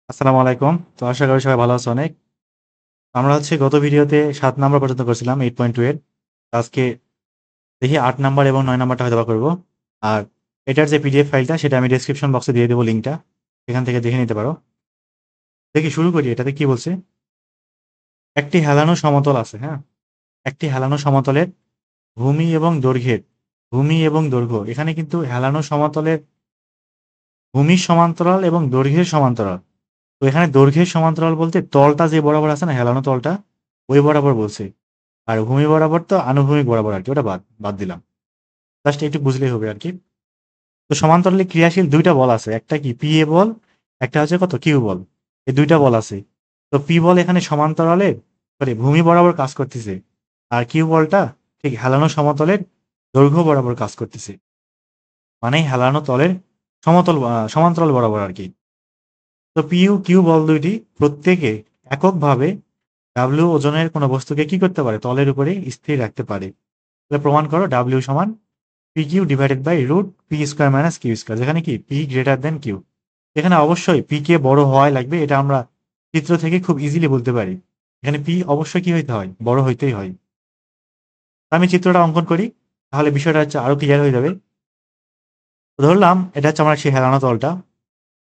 আসসালামু আলাইকুম। তো আশা করি সবাই ভালো আছো অনেক। আমরা গত ভিডিওতে 7 নাম্বার পর্যন্ত করছিলাম 8.2 এর। আজকে দেখি 8 নাম্বার এবং 9 নাম্বারটা হয়তোবা করব। আর এটার যে পিডিএফ ফাইলটা সেটা আমি ডেসক্রিপশন বক্সে দিয়ে দেবো লিংকটা। সেখান থেকে দেখে নিতে পারো। দেখি শুরু করি। এটাতে কি বলছে? একটি হেলানো সমতল আছে, হ্যাঁ? একটি হেলানো সমতলের ভূমি এবং দৈর্ঘ্য। এখানে কিন্তু হেলানো সমতলের ভূমির সমান্তরাল এবং দৈর্ঘ্যের সমান্তরাল। তো এখানে দৈর্ঘ্যের সমান্তরাল বলতে তলটা যে বরাবর আছে না, হেলানো তলটা ওই বরাবর বলছে। আর ভূমি বরাবর তো আনুভূমিক বরাবর আর কি, ওটা বাদ বাদ দিলাম। জাস্ট একটু বুঝলেই হবে আর কি। তো সমান্তরালে ক্রিয়াশীল দুইটা বল আছে, একটা কি পি এ বল, একটা হচ্ছে কত কিউ বল। এই দুইটা বল আছে। তো পি বল এখানে সমান্তরালে ভূমি বরাবর কাজ করতেছে। আর কিউ বলটা ঠিক হেলানো সমতলের দৈর্ঘ্য বরাবর কাজ করতেছে। মানে হেলানো তলের সমান্তরাল বরাবর আর কি। তো পিইউ কিউ বল দুইটি প্রত্যেকে এককভাবে ডাব্লিউ ওজনের কোনো বস্তুকে কি করতে পারে, তলের উপরে স্থির রাখতে পারে। তাহলে প্রমাণ করো ডাব্লিউ সমান P Q divided by root P square minus Q square, যেখানে কি পি গ্রেটার দেন কিউ। এখানে অবশ্যই পি কে বড় হওয়াই লাগবে, এটা আমরা চিত্র থেকে খুব ইজিলি বলতে পারি। এখানে পি অবশ্যই কি হইতে হয়, বড় হইতেই হয়। আমি চিত্রটা অঙ্কন করি, তাহলে বিষয়টা আরো ক্লিয়ার হয়ে যাবে। ধরলাম এটা আমার সেই হেলানো তলটা।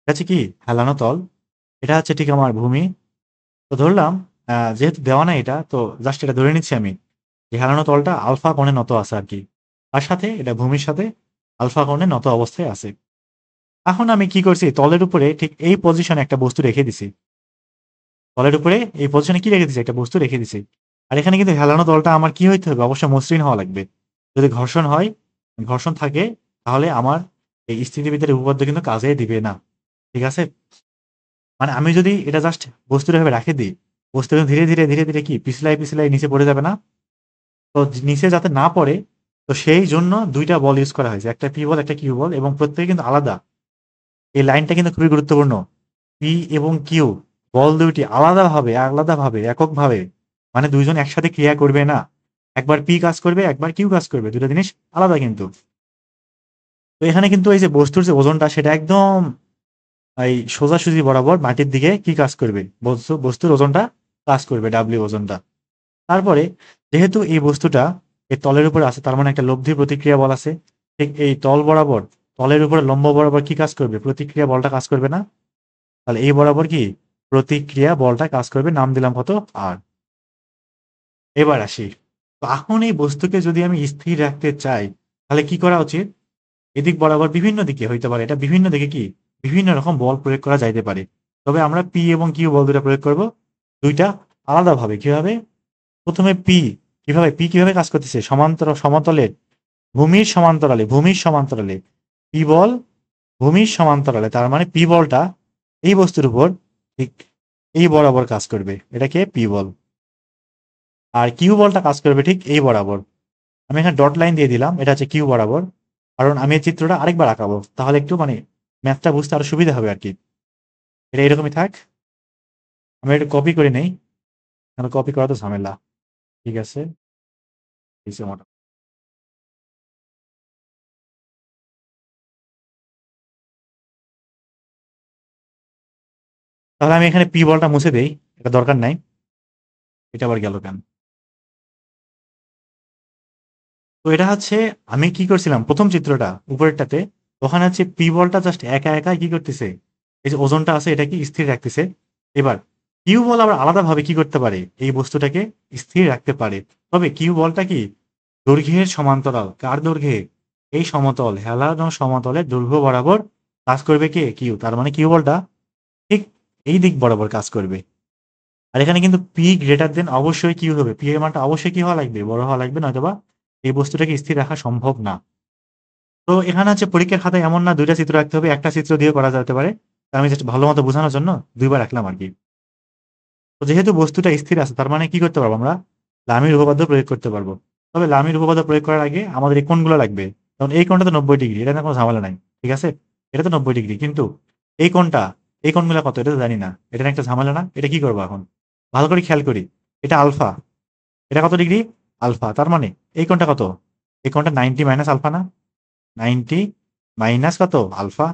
এটা কি হেলানো তল। এটা ঠিক আমার ভূমি। তো ধরলাম যেহেতু দেওয়া নাই এটা, তো জাস্ট এটা ধরে নিচ্ছি আমি যে হেলানো তলটা আলফা কোণে নত আছে আর কি। তার সাথে এটা ভূমির সাথে আলফা কোণে নত অবস্থায় আছে। এখন আমি কি করছি, তলের উপরে ঠিক এই পজিশনে একটা বস্তু রেখে দিছি। তলের উপরে এই পজিশনে কি রেখে দিছি, একটা বস্তু রেখে দিছি। আর এখানে কিন্তু হেলানো তলটা আমার কি হইতে হবে, অবশ্যই মসৃণ হওয়া লাগবে। যদি ঘর্ষণ হয়, ঘর্ষণ থাকে, তাহলে আমার এই স্থিতিবিদ্যার উপপাদ্য কিন্তু কাজে দিবে না। ঠিক আছে? মানে আমি যদি এটা জাস্ট বস্তুর ভাবে রাখে দিই, বস্তু ধীরে ধীরে ধীরে ধীরে কি পিছলাই পিছলাই নিচে পড়ে যাবে না? তো নিচে যাতে না পড়ে, তো সেই জন্য দুইটা বল ইউজ করা হয়েছে, একটা পি বল একটা কিউ বল, এবং প্রত্যেকে কিন্তু আলাদা। এই লাইনটা কিন্তু খুবই গুরুত্বপূর্ণ। পি এবং কিউ বল দুইটি আলাদাভাবে আলাদাভাবে এককভাবে, মানে দুইজন একসাথে ক্রিয়া করবে না। একবার পি কাজ করবে, একবার কিউ কাজ করবে, দুটো জিনিস আলাদা কিন্তু। তো এখানে কিন্তু এই যে বস্তুর যে ওজনটা সেটা একদম এই সোজাসুজি বরাবর মাটির দিকে কি কাজ করবে, বস্তুর ওজনটা কাজ করবে, ডাব্লিউ ওজনটা। তারপরে যেহেতু এই বস্তুটা এই তলের উপরে আছে, তার মানে একটা লব্ধি প্রতিক্রিয়া বল আছে। ঠিক এই তল বরাবর, তলের উপরে লম্ব বরাবর কি কাজ করবে, প্রতিক্রিয়া বলটা কাজ করবে না? তাহলে এই বরাবর কি প্রতিক্রিয়া বলটা কাজ করবে, নাম দিলাম কত, আর। এবার আসি, তো এখন এই বস্তুকে যদি আমি স্থির রাখতে চাই, তাহলে কি করা উচিত? এদিক বরাবর বিভিন্ন দিকে হইতে পারে, এটা বিভিন্ন দিকে কি বিভিন্ন রকম বল প্রয়োগ করা যাইতে পারে। তবে আমরা পি এবং কিউ বল দুটা প্রয়োগ করব, দুইটা আলাদাভাবে। কিভাবে? প্রথমে পি। পি কিভাবে কাজ করতেছে, সমতলের ভূমির সমান্তরালে পি বল ভূমির সমান্তরালে, তার মানে পি বলটা এই বস্তুর উপর ঠিক এই বরাবর কাজ করবে, এটাকে পি বল। আর কিউ বলটা কাজ করবে ঠিক এই বরাবর। আমি এখানে ডট লাইন দিয়ে দিলাম, এটা হচ্ছে কিউ বরাবর। কারণ আমি এই চিত্রটা আরেকবার আঁকাবো, তাহলে একটু মানে ম্যাথটা বুঝতে আরো সুবিধা হবে আর কি। এটা এরকমই থাক। আমি এটা কপি করে নেই, কারণ কপি করা তো ঝামেলা। ঠিক আছে, তাহলে আমি এখানে পি বলটা মুছে দেই, এটা দরকার নাই। এটা আবার গেল কেন? তো এটা আমি কি করছিলাম, প্রথম চিত্রটা উপরেরটাতে, ওখানে পি বলটা জাস্ট একা একা কি করতেছে, এই যে ওজনটা আছে এটাকে স্থির রাখতেছে। এবার কিউ বল আবার আলাদাভাবে কি করতে পারে, এই বস্তুটাকে স্থির রাখতে পারে। তবে কিউ বলটা কি দৈর্ঘ্যের সমান্তরাল, কার দৈর্ঘ্যে, এই সমতল হেলানো সমতলের দৈর্ঘ্য বরাবর কাজ করবে কে, কিউ। তার মানে কিউ বলটা ঠিক এই দিক বরাবর কাজ করবে। আর এখানে কিন্তু পি গ্রেটার দেন অবশ্যই কিউ হবে, পি এর মানটা অবশ্যই কি হওয়া লাগবে, বড় হওয়া লাগবে, নয়তোবা এই বস্তুটাকে স্থির রাখা সম্ভব না। তো এখানে পরীক্ষার খাতায় এমন না দুইটা চিত্র রাখতে হবে, একটা চিত্র দিয়ে করা যেতে পারে। তো আমি জাস্ট ভালো মতো বোঝানোর জন্য দুইবার রাখলাম আর কি। তো যেহেতু বস্তুটা স্থির আছে, তার মানে কি করতে পারবো আমরা, লামির উপপাদ্য প্রয়োগ করতে পারবো। তবে লামির উপপাদ্য প্রয়োগ করার আগে আমাদের এই কোণগুলো লাগবে। কারণ এই কোণটা তো 90 ডিগ্রি, এটা কোনো ঝামেলা নাই। ঠিক আছে, এটা তো 90 ডিগ্রি, কিন্তু এই কোণটা, এই কোণগুলো কত এটা তো জানি না, এটা না একটা ঝামেলা না? এটা কি করবো এখন, ভালো করে খেয়াল করি। এটা আলফা, এটা কত ডিগ্রি, আলফা। তার মানে এই কোণটা কত, এই কোণটা 90 মাইনাস আলফা না, 90 মাইনাস কত, আলফা।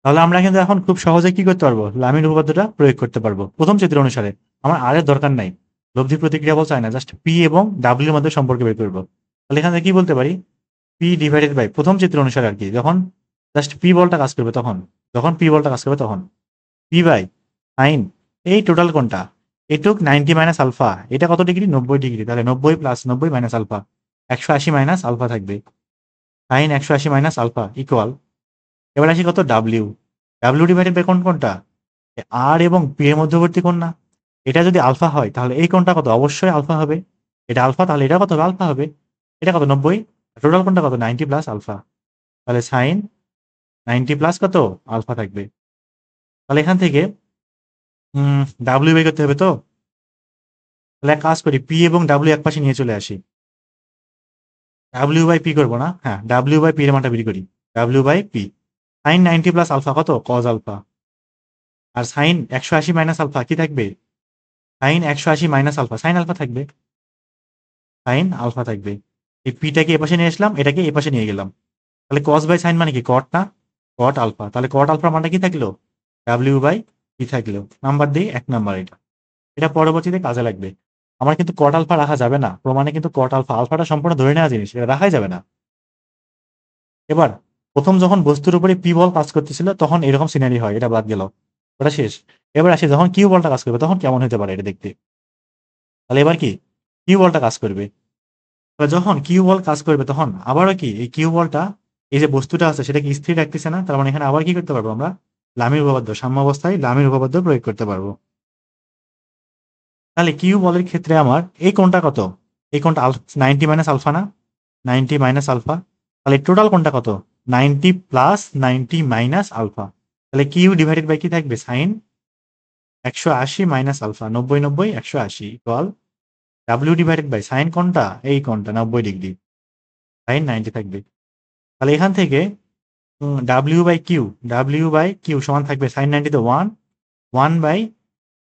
তাহলে আমরা কিন্তু এখন খুব সহজে কি করতে পারবো, লামির উপপাদ্যটা প্রয়োগ করতে পারবো প্রথম চিত্র অনুসারে। আমার আর এর দরকার নাই, লব্ধি প্রতিক্রিয়া বল চাই না, জাস্ট পি এবং ডাব্লিউ এর মধ্যে সম্পর্ক বের করবো। তাহলে এখানে কি বলতে পারি, পি ডিভাইডেড বাই প্রথম চিত্র অনুসারে আর কি, যখন জাস্ট পি বলটা কাজ করবে তখন, যখন পি বলটা কাজ করবে তখন পি বাই সাইন, এই টোটাল কোনটা, এটুক 90 মাইনাস আলফা, এটা কত ডিগ্রি, 90 ডিগ্রি, তাহলে 90 plus 90 minus alpha, 180 minus alpha থাকবে, সাইন 180 মাইনাস আলফা ইকুয়াল, এবার আসি কত, ডাব্লিউ, ডাব্লিউ ডিভাইডেড বাই কোনটা, আর এবং পি এর মধ্যবর্তী কোণ না, এটা যদি আলফা হয় তাহলে এই কোণটা কত, অবশ্যই আলফা হবে, এটা আলফা তাহলে এটা কত, আলফা হবে, এটা কত 90, টোটাল কোণটা কত 90 প্লাস আলফা, তাহলে সাইন 90 প্লাস কত আলফা থাকবে। তাহলে এখান থেকে ডাব্লিউ বের করতে হবে, তো তাহলে এক কাজ করি, পি এবং ডাব্লিউ এক পাশে নিয়ে চলে আসি, ডাব্লিউ বাই পি করবো না, হ্যাঁ ডাব্লিউ বাই পি এর মানটা বের করি, W by P, sine 90 plus alpha কত, কজ আলফা, আর সাইন 180 মাইনাস আলফা কি থাকবে, sine 180 minus alpha, sine alpha থাকবে, সাইন আলফা থাকবে, এই পিটাকে এ পাশে নিয়ে আসলাম, এটাকে এ পাশে নিয়ে গেলাম, তাহলে কস বাই সাইন মানে কি, কট না, কট আলফা, তাহলে কট আলফার মানটা কি থাকলো, ডাব্লিউ বাই পি থাকলো, নাম্বার দিই 1 নাম্বার, এটা এটা পরবর্তীতে কাজে লাগবে। আমার কিন্তু কট আলফা রাখা যাবে না প্রমাণে, কিন্তু কট আলফা, আলফাটা সম্পূর্ণ ধরে নেওয়া জিনিস, এটা রাখাই যাবে না। এবার প্রথম যখন বস্তুর উপরে পি বল কাজ করতেছিল তখন এরকম সিনারি হয়, এটা বাদ গেল, ওটা শেষ। এবার আসি যখন কিউ বলটা কাজ করবে তখন কেমন হতে পারে এটা দেখতে। তাহলে এবার কি, কিউ বলটা কাজ করবে, এবার যখন কিউ বল কাজ করবে তখন আবারও কি, এই কিউ বলটা এই যে বস্তুটা আছে সেটাকে স্থির রাখতেছে না, তার মানে এখানে আবার কি করতে পারবো আমরা, লামির উপপাদ্য, সাম্যাবস্থায় লামির উপপাদ্য প্রয়োগ করতে পারবো। তাহলে কিউ বলের ক্ষেত্রে আমার এই কোণটা কত, এই কোণটা 90 মাইনাস আলফা না, 90 মাইনাস আলফা, তাহলে টোটাল কোণটা কত, 90 প্লাস 90 মাইনাস আলফা, তাহলে কিউ ডিভাইডেড বাই কি থাকবে, sine 180 minus alpha, 90 90 180 equal W divided by sine কোণটা, এই কোণটা 90 ডিগ্রি, সাইন 90 থাকবে। তাহলে এখান থেকে W by Q, W by Q সমান থাকবে সাইন 90 তে 1, 1 by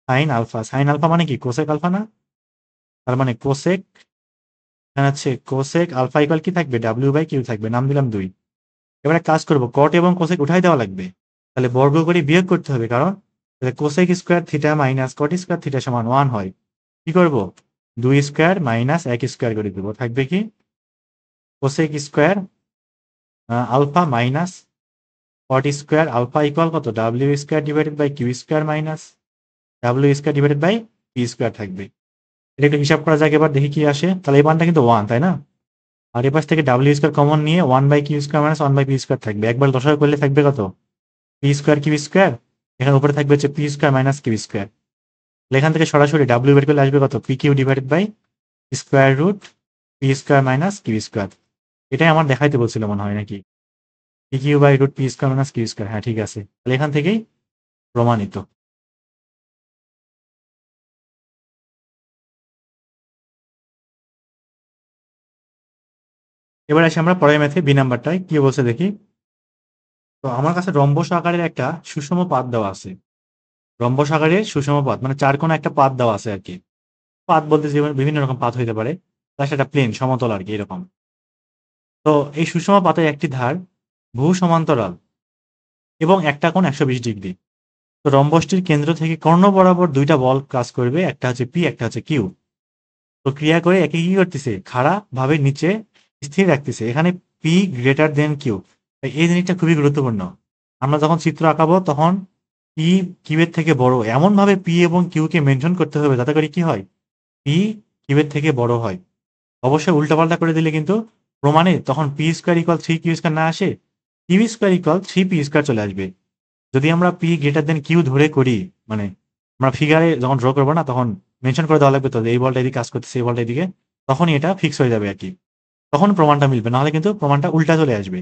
sine alpha, sine alpha মানে কি, কোসেক আলফা না, তার মানে কোসেক, এখানে হচ্ছে কোসেক আলফা ইকুয়াল কি থাকবে, ডাব্লিউ বাই কিউ থাকবে, নাম দিলাম 2। এবারে কাজ করব, কট এবং কোসেক উঠাই দেওয়া লাগবে, তাহলে বর্গ করে বিয়োগ করতে হবে, কারণ cosec square theta minus cot square theta সমান 1 হয়, কি করব, 2 স্কোয়ার মাইনাস 1 স্কোয়ার করে দেবো, থাকবে কি cosec square alpha minus cot square alpha equal কত, W square divided by Q square minus W square divided by P square থাকবে। এটা একটু হিসাব করা যাক এবার, দেখি কি আসে। তাহলে এই মানটা কিন্তু 1, তাই না, আর এ পাশ থেকে ডাব্লিউ স্কোয়ার কমন নিয়ে 1 by Q square minus 1 by P square থাকবে, একবার দশায় করলে থাকবে কত, পি স্কোয়ার কিউ স্কোয়ার, এখানে উপরে থাকবে হচ্ছে P square minus Q square, এখান থেকে সরাসরি ডাব্লিউ বের করলে আসবে কত, P Q divided by square root P square minus Q square, এটাই আমার দেখাইতে বলছিল মনে হয় নাকি, P Q by root P square minus Q square, হ্যাঁ ঠিক আছে, তাহলে এখান থেকেই প্রমাণিত। এবার আসি আমরা পরের ম্যাথে, বি নাম্বারটায় কি বলছে দেখি। তো আমার কাছে রম্বস আকারের একটা সুষম পাত দেওয়া আছে, রম্বস আকারের সুষম পাত মানে চার কোণে একটা পাত দেওয়া আছে আর কি, পাত বলতে যেমন বিভিন্ন রকম পাত হইতে পারে, তার সেটা প্লেন সমতল আর কি এরকম। তো এই সুষম পাতের একটি ধার ভূ সমান্তরাল এবং একটা কোণ 120 ডিগ্রি। তো রম্বসটির কেন্দ্র থেকে কর্ণ বরাবর দুইটা বল কাজ করবে, একটা হচ্ছে পি একটা হচ্ছে কিউ। তো ক্রিয়া করে একে কি করতেছে, খাড়া ভাবে নিচে স্থির রাখতেছে, এখানে পি গ্রেটার দেন কিউ। এই জিনিসটা খুবই গুরুত্বপূর্ণ, আমরা যখন চিত্র আঁকাবো তখন পি কিউ এর থেকে বড়, এমন ভাবে পি এবং কিউ কে মেনশন করতে হবে যাতে করে কি হয়, পি কিউ এর থেকে বড় হয়। অবশ্যই উল্টাপাল্টা করে দিলে কিন্তু প্রমাণে তখন P square equal 3 Q square না আসে, Q square equal 3 P square চলে আসবে। যদি আমরা পি গ্রেটার দেন কিউ ধরে করি, মানে আমরা ফিগারে যখন ড্র করবো না তখন মেনশন করে দেওয়া লাগবে তো এই বলটা এদিকে কাজ করতেছে, এই বলটা এদিকে, তখনই এটা ফিক্স হয়ে যাবে আর কি, তখন প্রমাণটা মিলবে, নাহলে কিন্তু প্রমাণটা উল্টা চলে আসবে।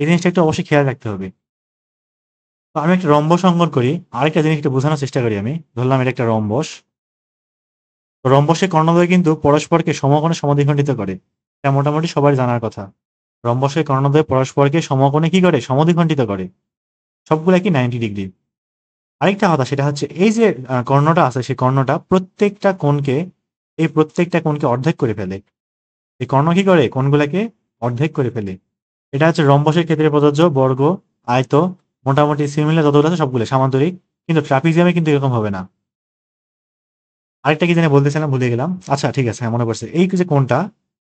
এই জিনিসটা একটু অবশ্যই খেয়াল রাখতে হবে। তো আমি একটা রম্বস অঙ্কন করি, আরেকটা জিনিস একটু বোঝানোর চেষ্টা করি। আমি ধরলাম এটা একটা রম্বস, তো রম্বসের কর্ণদ্বয় কিন্তু পরস্পরকে সমকোণে সমদ্বিখণ্ডিত করে, এটা মোটামুটি সবার জানার কথা। রম্বসের কর্ণদ্বয় পরস্পরকে সমকোণে কি করে, সমদ্বিখণ্ডিত করে, সবগুলা কি 90 ডিগ্রি। আরেকটা কথা সেটা হচ্ছে এই যে কর্ণটা আছে সেই কর্ণটা প্রত্যেকটা কোণকে অর্ধেক করে ফেলে। এই কর্ণ কি করে, কোণগুলাকে অর্ধেক করে ফেলে। এটা হচ্ছে রম্বসের ক্ষেত্রে প্রযোজ্য, বর্গ, আয়ত, মোটামুটি সিমিলার যতগুলো আছে সবগুলো সামান্তরিক, কিন্তু ট্রাপিজিয়ামে কিন্তু এরকম হবে না। আরেকটা কি জানি বলতেছিলাম, ভুলে গেলাম। আচ্ছা ঠিক আছে, হ্যাঁ মনে পড়ছে। এই যে কোণটা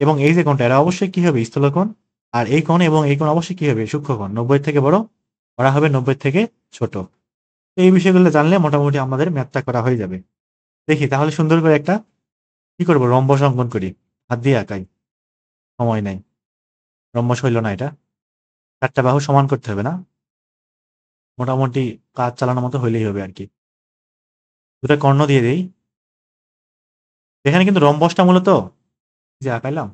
এবং এই যে কোণটা, এরা অবশ্যই কি হবে, স্থূলকোণ। আর এই কোণ এবং এই কোণ অবশ্যই কি হবে, সূক্ষ্মকোণ। 90 থেকে বড়, ওরা হবে 90 থেকে ছোট। তো এই বিষয়গুলো জানলে মোটামুটি আমাদের ম্যাথটা করা হয়ে যাবে। দেখি তাহলে সুন্দর করে একটা কি করবো, রম্বস অঙ্কন করি। হাত দিয়ে আঁকাই, সময় নাই। রম্বস হইল না এটা, 4টা বাহু সমান করতে হবে না, মোটামুটি কাজ চালানোর মতো হইলেই হবে আর কি। দুটা কর্ণ দিয়ে দেই। এখানে কিন্তু রম্বসটা মূলত যে আঁকাইলাম,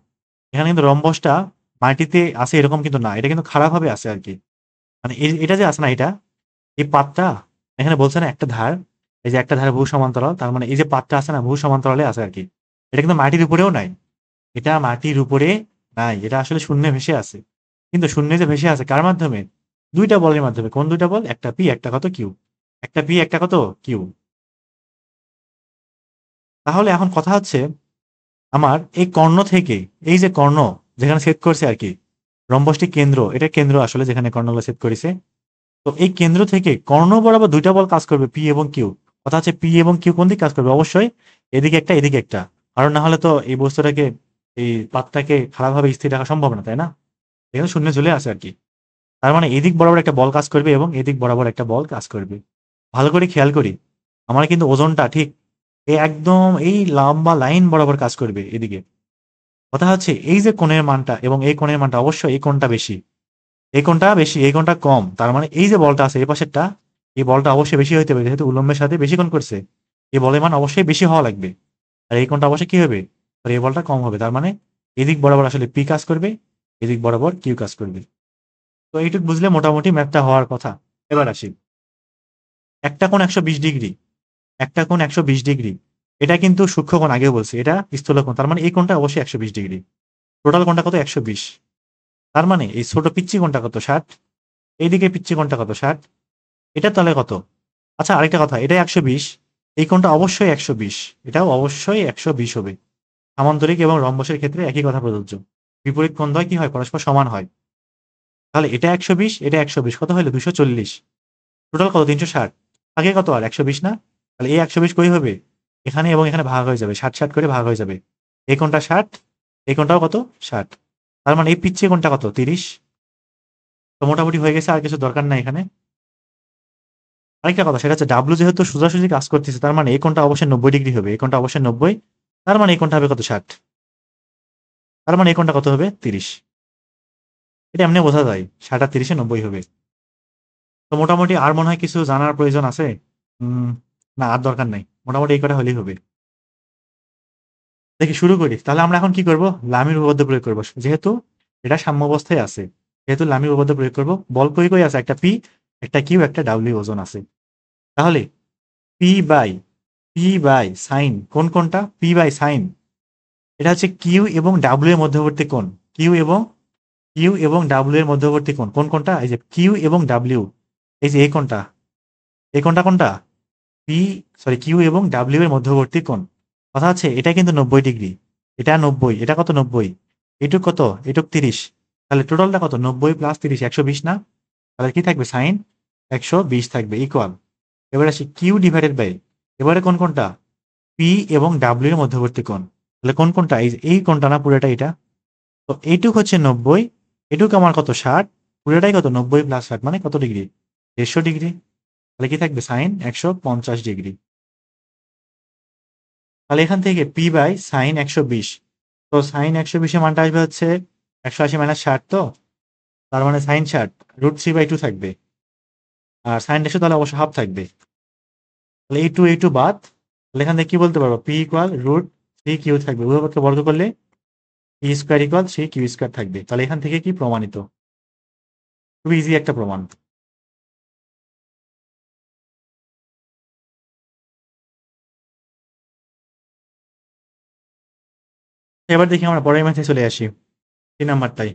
এখানে কিন্তু রম্বসটা মাটিতে আছে এরকম কিন্তু না, এটা কিন্তু খারাপ ভাবে আছে আর কি। মানে এটা যে আছে না, এটা এই পাতটা এখানে বলছে না একটা ধার, এই যে একটা ধারে ভূ সমান্তরাল, তার মানে এই যে পাতটা আছে না ভূ সমান্তরালে আছে আর কি। এটা কিন্তু মাটির উপরেও নাই, এটা মাটির উপরে নাই, এটা আসলে শূন্যে ভেসে আছে। কিন্তু শূন্যে যে ভেসে আছে কার মাধ্যমে, দুইটা বলের মাধ্যমে। কোন দুইটা বল, একটা পি একটা কত কিউ, একটা পি একটা কত কিউ। তাহলে এখন কথা হচ্ছে, আমার এই কর্ণ থেকে, এই যে কর্ণ যেখানে ছেদ করছে আর কি, রম্বসটি কেন্দ্র, এটা কেন্দ্র আসলে যেখানে কর্ণগুলো ছেদ করেছে। তো এই কেন্দ্র থেকে কর্ণ বরাবর দুইটা বল কাজ করবে, পি এবং কিউ। কথা হচ্ছে পি এবং কিউ কোন দিকে কাজ করবে, অবশ্যই এদিকে একটা এদিকে একটা। কারণ না হলে তো এই বস্তুটাকে, এই পাতটাকে খারাপভাবে স্থির রাখা সম্ভব না, তাই না? এখানে শূন্য চলে আসে আর কি। তার মানে এদিক বরাবর একটা বল কাজ করবে এবং এদিক বরাবর একটা বল কাজ করবে। ভালো করে খেয়াল করি, আমার কিন্তু ওজনটা ঠিক একদম এই লম্বা লাইন বরাবর কাজ করবে এদিকে। কথা হচ্ছে এই যে কোণের মানটা এবং এই কোণের মানটা, অবশ্যই এই কোণটা বেশি, এই কোণটা বেশি, এই কোণটা কম। তার মানে এই যে বলটা আছে এই পাশেরটা, এই বলটা অবশ্যই বেশি হইতে হবে, যেহেতু উলম্বের সাথে বেশি কোণ করছে। এই বলের মান অবশ্যই বেশি হওয়া লাগবে। আর এই কোণটা অবশ্যই কি হবে, আর এই বলটা কম হবে। তার মানে এদিক বরাবর আসলে পি কাজ করবে, এদিক বরাবর কিউ কাজ করবে। তো এইটুকু বুঝলে মোটামুটি ম্যাথটা হওয়ার কথা। এবার আসি, একটা কোণ 120 ডিগ্রি, একটা কোণ 120 ডিগ্রি, এটা কিন্তু সূক্ষ্মকোণ, আগেও বলছি এটা স্থূলকোণ। তার মানে এই কোণটা অবশ্যই 120 ডিগ্রি। টোটাল কোণটা কত, 120। তার মানে এই ছোট পিচ্ছি কোণটা কত, 60। এইদিকে পিচ্ছি কোণটা কত, 60। এটা তাহলে কত? আচ্ছা আরেকটা কথা, এটা 120, এই কোণটা অবশ্যই 120, এটাও অবশ্যই 120 হবে। সামান্তরিক এবং রম্বসের ক্ষেত্রে একই কথা প্রযোজ্য। বিপরীত কোণ দ্বয় কি হয়, পরস্পর সমান হয়। তাহলে এটা 120, এটা 120, কত হলো, 240। টোটাল কত, 360। আগে কত আর 120 না? তাহলে এই 120 কই হবে, এখানে এবং এখানে ভাগ হয়ে যাবে, 60 60 করে ভাগ হয়ে যাবে। এই কোণটা 60, এই কোণটাও কত, 60। তার মানে এই পিচ্ছি কোণটা কত, 30। তো মোটামুটি হয়ে গেছে, আর কিছু দরকার নাই এখানে। আরেকটা কথা, সেটা হচ্ছে ডাব্লু যেহেতু সোজাসুজি কাজ করতেছে, তার মানে এই কোণটা অবশ্যই 90 ডিগ্রি হবে, এই কোণটা অবশ্যই 90। তার মানে এই কোণটা হবে কত, 60। তার মানে এই কোণটা কত হবে, 30। এটা এমনি বোঝা যায়, 60 আর 30-এ 90 হবে। তো মোটামুটি আর মনে হয় কিছু জানার প্রয়োজন আছে? উম না, আর দরকার নাই, মোটামুটি এই কটা হলেই হবে। দেখি শুরু করি। তাহলে আমরা এখন কি করব, লামির উপপাদ্য প্রয়োগ করব। যেহেতু এটা সাম্য অবস্থায় আছে, যেহেতু লামির উপপাদ্য প্রয়োগ করব। বল কই কই আছে, একটা পি, একটা কিউ, একটা ডাব্লিউ ওজন আছে। তাহলে P by, P by sine, কোনটা, পি বাই সাইন, এটা হচ্ছে কিউ এবং ডাব্লিউ এর মধ্যবর্তী কোণ। কিউ এবং, কিউ এবং ডাব্লিউ এর মধ্যবর্তী কোণ, কোনটা, এই যে কিউ এবং ডাব্লিউ, এই যে এই কোণটা, এই কোণটা কোনটা, পি, সরি কিউ এবং ডাব্লিউ এর মধ্যবর্তী কোণ। কথা হচ্ছে এটা কিন্তু 90 ডিগ্রি, এটা 90, এটা কত, 90, এটুক কত, এটুক 30। তাহলে টোটালটা কত, 90 প্লাস 30, 120 না? তাহলে কি থাকবে, সাইন 120 থাকবে, ইকুয়াল। এবার আসি কিউ ডিভাইডেড বাই, এবারে কোনটা, পি এবং ডাব্লিউ এর মধ্যবর্তী কোণ। তাহলে কোনটা, এই কোণটা না, পুরোটা এটা। তো এইটুক হচ্ছে 90, এটুক আমার কত, 60, পুরোটাই কত, 90 প্লাস 60 মানে কত ডিগ্রি, 150 ডিগ্রি। তাহলে কি থাকবে, সাইন 150 ডিগ্রি। তাহলে এখান থেকে পি বাই সাইন 120, তো সাইন 120 এর মানটা আসবে হচ্ছে 180 মাইনাস 60। তো তার মানে সাইন 60 √3/2 থাকবে, আর সাইন 100 তাহলে অবশ্যই হাফ থাকবে। তাহলে এই টু বাদ, তাহলে এখান থেকে কি বলতে পারবো, পি ইকুয়াল √3 কিউ থাকবে। উভয়পক্ষকে বর্গ করলে P square equal 3 Q square থাকবে। তাহলে এখান থেকে কি প্রমাণিত, খুবই ইজি একটা প্রমাণ। এবার দেখি আমরা পরের ম্যাথে চলে আসি, 3 নাম্বারটাই।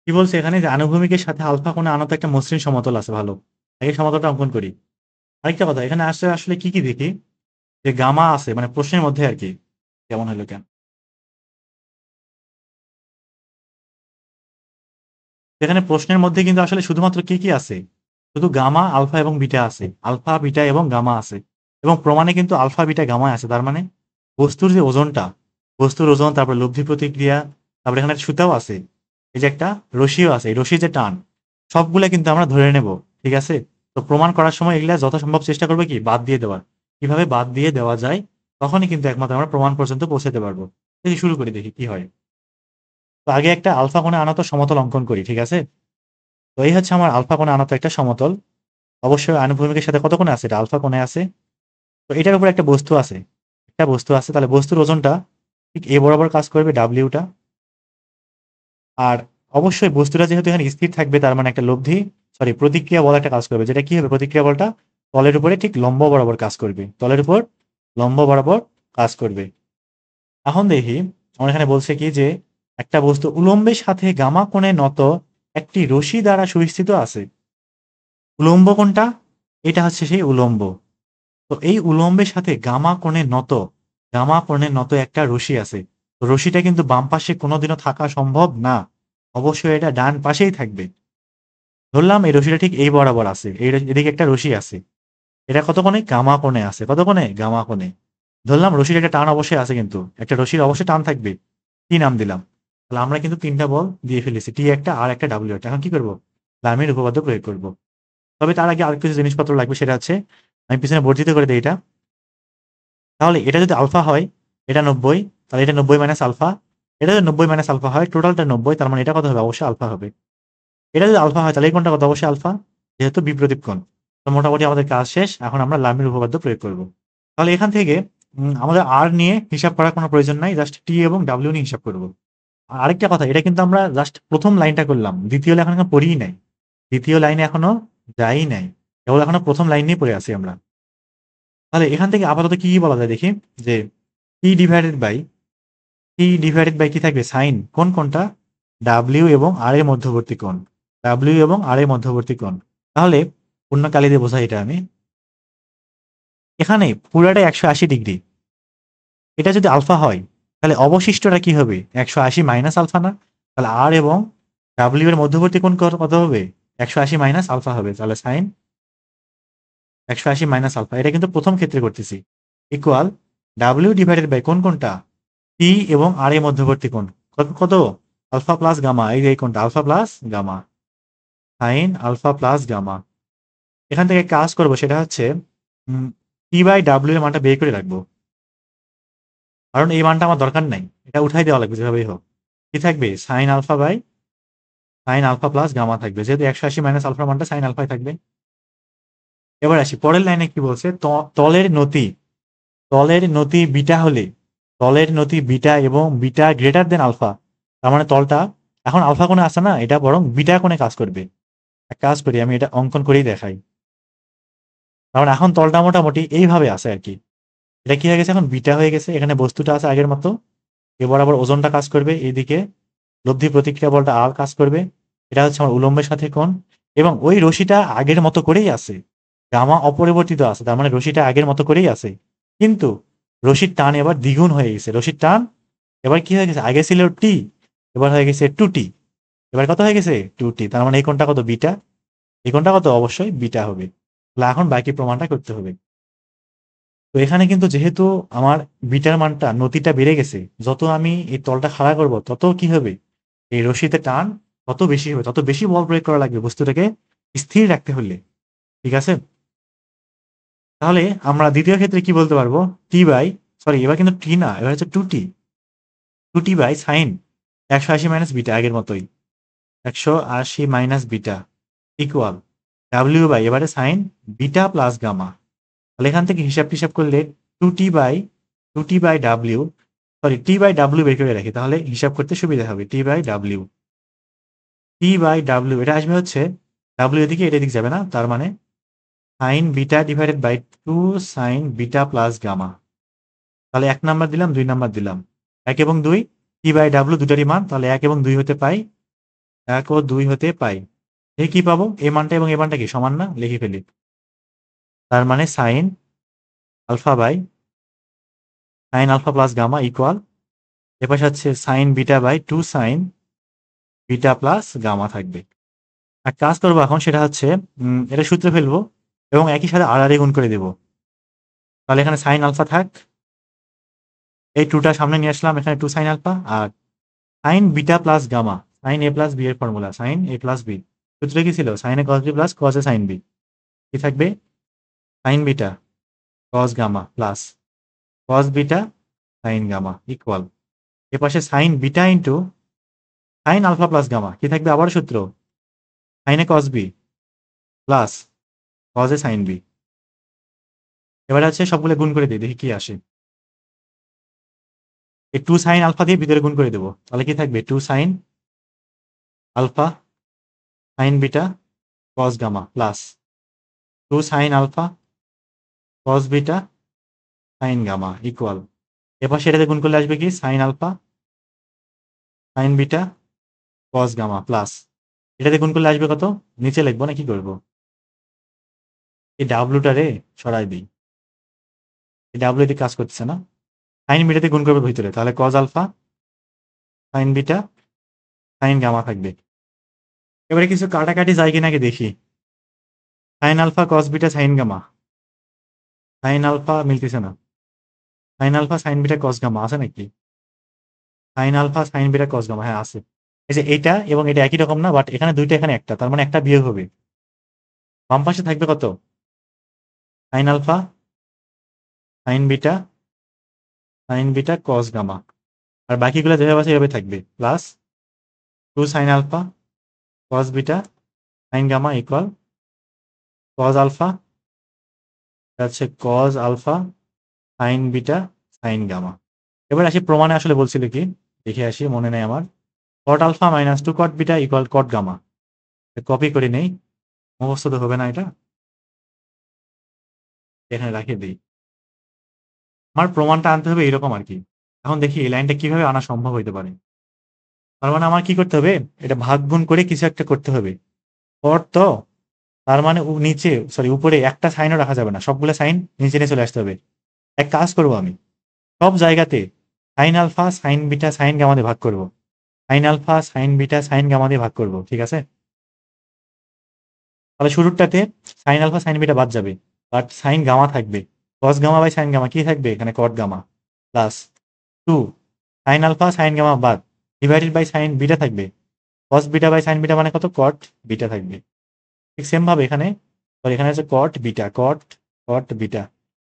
কি বলছে এখানে, যে আনুভূমিকের সাথে আলফা কোণে আনত একটা মসৃণ সমতল আছে, ভালো। আগে সমতলটা অঙ্কন করি। আরেকটা কথা, এখানে আসলে আসলে কি কি দেখি, যে গামা আছে, মানে প্রশ্নের মধ্যে আর কি। কেমন হলো কেন, এখানে প্রশ্নের মধ্যে কিন্তু আসলে শুধুমাত্র কি কি আছে, শুধু গামা আলফা এবং বিটা আছে, আলফা বিটা এবং গামা আছে, এবং প্রমাণে কিন্তু আলফা বিটা গামা আছে। তার মানে বস্তুর যে ওজনটা, বস্তুর ওজন, তারপর লব্ধি প্রতিক্রিয়া, তারপরে এখানে একটা সুতাও আছে, এই যে একটা রশিও আছে, এই রশির যে টান, সবগুলা কিন্তু আমরা ধরে নেব। ঠিক আছে? তো প্রমাণ করার সময় এগুলা যত সম্ভব চেষ্টা করবে কি বাদ দিয়ে দেওয়ার। কিভাবে বাদ দিয়ে দেওয়া যায়, তখনই কিন্তু একমাত্র আমরা প্রমাণ পর্যন্ত পৌঁছাতে পারবো। দেখি শুরু করি, দেখি কি হয়। তো আগে একটা আলফা কোণে আনত সমতল অঙ্কন করি। ঠিক আছে? তো এই হচ্ছে আমার আলফা কোণে আনত একটা সমতল। অবশ্যই আনুভূমিকের সাথে কত কোণে আছে? এটা আলফা কোণে আছে। তো এটার উপর একটা বস্তু আছে, একটা বস্তু আছে, তাহলে বস্তুর ওজনটা ঠিক এ বরাবর কাজ করবে, ডাব্লিউটা। আর অবশ্যই বস্তুটা যেহেতু এখানে স্থির থাকবে, তার মানে একটা লব্ধি, সরি, প্রতিক্রিয়া বল একটা কাজ করবে, যেটা কি হবে? প্রতিক্রিয়া বলটা তলের উপরে ঠিক লম্ব বরাবর কাজ করবে, তলের উপর লম্ব বরাবর কাজ করবে। এখন দেখি আমার এখানে বলছে কি যে একটা বস্তু উলম্বের সাথে গামা কোণে নত একটি রশি দ্বারা সুস্থিত আছে। উলম্ব কোনটা? এটা হচ্ছে সেই উলম্ব। তো এই উলম্বের সাথে গামা কোণে নত একটা রশি আছে। তো রশিটা কিন্তু বাম পাশে কোনোদিনও থাকা সম্ভব না, অবশ্যই এটা ডান পাশেই থাকবে। ধরলাম এই রশিটা ঠিক এই বরাবর আছে, এদিকে একটা রশি আছে, এটা কত কোণে? গামা কোণে আছে। কত কোণে? গামা কোণে। ধরলাম রশির একটা টান অবশ্যই আছে, কিন্তু একটা রশির অবশ্যই টান থাকবে। কি নাম দিলাম? তাহলে আমরা কিন্তু তিনটা বল দিয়ে ফেলেছি, টি একটা, আর একটা, ডাব্লিউ একটা। এখন কি করবো? লামের উপপাদ্য প্রয়োগ করব। তবে তার আগে আর কিছু জিনিসপত্র লাগবে, সেটা হচ্ছে আমি পিছনে বর্ধিত করে দিই এটা। তাহলে এটা যদি আলফা হয়, এটা 90, তাহলে এটা 90 মাইনাস আলফা। এটা যদি 90 মাইনাস আলফা হয়, টোটালটা 90, তার মানে এটা কত হবে? অবশ্যই আলফা হবে। এটা যদি আলফা হয়, তাহলে এই কোণটা কত? অবশ্যই আলফা, যেহেতু বিপরীত কোণ। তো মোটামুটি আমাদের কাজ শেষ, এখন আমরা লামের উপপাদ্য প্রয়োগ করব। তাহলে এখান থেকে আমাদের আর নিয়ে হিসাব করার কোনো প্রয়োজন নাই, জাস্ট টি এবং ডাব্লিউ নিয়ে হিসাব করব। আর আরেকটা কথা, এটা কিন্তু আমরা জাস্ট প্রথম লাইনটা করলাম, দ্বিতীয় লাইন এখনো পড়িই নাই, দ্বিতীয় লাইনে এখনো যাই নাই, কেবল এখনো প্রথম লাইন নিয়ে পড়ে আছি আমরা। তাহলে এখান থেকে আপাতত কি কি বলা যায় দেখি, যে টি ডিভাইডেড বাই কি থাকবে? সাইন কোন কোনটা? ডাব্লিউ এবং আর এর মধ্যবর্তী কোণ, ডাব্লিউ এবং আর এর মধ্যবর্তী কোণ। তাহলে পূর্ণকালী দিয়ে বোঝাই এটা আমি। এখানে পুরাটা 180 ডিগ্রি। এটা যদি আলফা হয়, তাহলে অবশিষ্টটা কি হবে? 180 মাইনাস আলফা না? তাহলে আর এবং ডাব্লিউ এর মধ্যবর্তী কোণ কত হবে? 180 মাইনাস আলফা হবে। তাহলে সাইন 180 মাইনাস আলফা, এটা কিন্তু প্রথম ক্ষেত্রে করতেছি, ইকুয়াল ডাব্লিউ ডিভাইডেড বাই কোন কোনটা? টি এবং আর এর মধ্যবর্তী কোণ। কত কত? আলফা প্লাস গামা, এই কোনটা alpha plus gamma, sine alpha plus gamma. এখান থেকে কাজ করব, সেটা হচ্ছে টি বাই ডাব্লিউ এর মানটা বের করে রাখবো, কারণ এই মানটা আমার দরকার নাই, এটা উঠাই দেওয়া লাগবে যেভাবেই হোক। কি থাকবে? সাইন আলফা প্লাস গামা থাকবে, যেহেতু 180 মাইনাস আলফার মানটা সাইন আলফাই থাকবে। এবার আসি পরের লাইনে, কি বলছে? তলের নতি বিটা হলে, তলের নতি বিটা এবং বিটা গ্রেটার দেন আলফা, তার মানে তলটা এখন আলফা কোণে আসে না, এটা বরং বিটা কোণে কাজ করবে। এক কাজ করি, আমি এটা অঙ্কন করেই দেখাই। কারণ এখন তলটা মোটামুটি এইভাবে আছে আর কি। এটা কি হয়ে গেছে? এখন বিটা হয়ে গেছে, এখানে বস্তুটা আছে আগের মতো, এ বরাবর ওজনটা কাজ করবে, এইদিকে লব্ধি প্রতিক্রিয়া বলটা আর কাজ করবে। এটা হচ্ছে আমার উলম্বের সাথে কোণ, এবং ওই রশিটা আগের মতো করেই আছে, গামা অপরিবর্তিত আছে, তার মানে রশিটা আগের মতো করেই আছে। কিন্তু রশির টান এবার দ্বিগুণ হয়ে গেছে, রশির টান এবার কি হয়ে গেছে? আগে ছিল টি, এবার হয়ে গেছে 2t। এবার কত হয়ে গেছে? 2t। তার মানে এই কোণটা কত? বিটা। এই কোণটা কত? অবশ্যই বিটা হবে। তাহলে এখন বাকি প্রমাণটা করতে হবে। তো এখানে কিন্তু যেহেতু আমার বিটার মানটা, নতিটা বেড়ে গেছে, যত আমি এই তলটা খাড়া করব, তত কি হবে? এই রশিতে টান তত বেশি হবে, তত বেশি বল প্রয়োগ করা লাগবে বস্তুটাকে স্থির রাখতে হলে। ঠিক আছে? তাহলে আমরা দ্বিতীয় ক্ষেত্রে কি বলতে পারবো? টি বাই, সরি, এবার কিন্তু টি না, এবার হচ্ছে 2t by sine 180 minus beta, আগের মতোই 180 minus beta, equal W by এবারে সাইন বিটা প্লাস গামা। তাহলে এখান থেকে হিসাব করলে 2t by W, sorry, T by W বের করে রাখি, তাহলে হিসাব করতে সুবিধা হবে। টি বাই ডাব্লিউ এটা আসবে হচ্ছে, ডাব্লিউ এদিকে, এটা এদিকে যাবে না, তার মানে sine beta divided by 2 sine beta plus gamma. তাহলে 1 নাম্বার দিলাম, 2 নাম্বার দিলাম, 1 এবং 2, টি বাই ডাব্লিউ দুটারই মান, তাহলে 1 এবং 2 হতে পাই, 1 ও 2 হতে পাই। এই কি পাবো? এই মানটা এবং এই মানটা কি সমান না? লিখে ফেলি। তার মানে sine alpha plus gamma equal, এপাশে হচ্ছে sine beta by 2 sine beta plus gamma থাকবে। আর কাজ করবো এখন সেটা হচ্ছে এটা সূত্রে ফেলবো এবং একই সাথে আর গুণ করে দেবো। তাহলে এখানে সাইন আলফা থাক, এই টুটা সামনে নিয়ে আসলাম, এখানে টু সাইন আলফা, আর sine beta plus gamma, sine A plus B এর formula, sine A plus B সূত্রে কি ছিল, sine A cos B plus cos A sine B, কি থাকবে sine beta cos gamma plus cos beta sine gamma equal, এ পাশে sine beta into sine alpha plus gamma, কি থাকবে আবার সূত্র sine A cos B plus cos A sine B. এবারে হচ্ছে সবগুলো গুণ করে দিই, দেখি কি আসে। এই টু সাইন আলফা দিয়ে ভিতরে গুণ করে দেবো, তাহলে কি থাকবে two sine alpha sine beta cos gamma plus two sine alpha cos beta sine gamma equal, এবার সেটাতে গুণ করলে আসবে কি sine alpha sine beta cos gamma plus এটাতে গুণ করলে আসবে কত, নিচে লিখবো না কি করবো, এই ডাব্লুটা রে সরাই দিই, এই ডাব্লু এদিকে কাজ করতেছে না, সাইন বিটাতে গুণ করবে ভিতরে, তাহলে cos alpha sine beta sine gamma থাকবে। এবারে কিছু কাটাকাটি যায় কিনা কি দেখি, sine alpha cos beta sine gamma, sine alpha মিলতেছে না, sine alpha sine beta cos gamma আছে নাকি, sine alpha sine beta cos gamma, হ্যাঁ আছে। এই যে এটা এবং এটা একই রকম না, বাট এখানে দুইটা এখানে একটা, তার মানে একটা বিয়োগ হবে, বাম পাশে থাকবে কত sine alpha sine beta cos gamma, আর বাকিগুলো যেভাবে আছে এভাবে থাকবে, plus two sine alpha cos beta sine gamma equal cos alpha, হচ্ছে cos alpha sine beta sine gamma. এবার আসি প্রমাণে, আসলে বলছিল কি দেখে আসি, মনে নেই আমার, cot alpha minus two cot beta equal cot gamma, copy করে নেই, মুখস্থ তো হবে না এটা, এখানে রাখিয়ে দিই। আমার প্রমাণটা আনতে হবে এরকম আর কি। এখন দেখি এই লাইনটা কিভাবে আনা সম্ভব হইতে পারে। তার মানে আমার কি করতে হবে, এটা ভাগ গুণ করে কিছু একটা করতে হবে, কট তো, তার মানে নিচে সরি উপরে একটা সাইনও রাখা যাবে না, সবগুলো সাইন নিচে নিয়ে চলে আসতে হবে। এক কাজ করব আমি, সব জায়গাতে sine alpha sine beta sine gamma দিয়ে ভাগ করব, sine alpha sine beta sine gamma দিয়ে ভাগ করব, ঠিক আছে। তাহলে শুরুটাতে সাইন আলফা সাইন বিটা বাদ যাবে, বাট সাইন গামা থাকবে, cos gamma by sine gamma কি থাকবে এখানে cot gamma plus two sine alpha sine gamma বাদ ডিভাইডেড বাই সাইন বিটা থাকবে, cos beta by sine beta মানে কত কট বিটা থাকবে। ঠিক সেম ভাবে এখানে, এখানে হচ্ছে কট বিটা কট কট বিটা,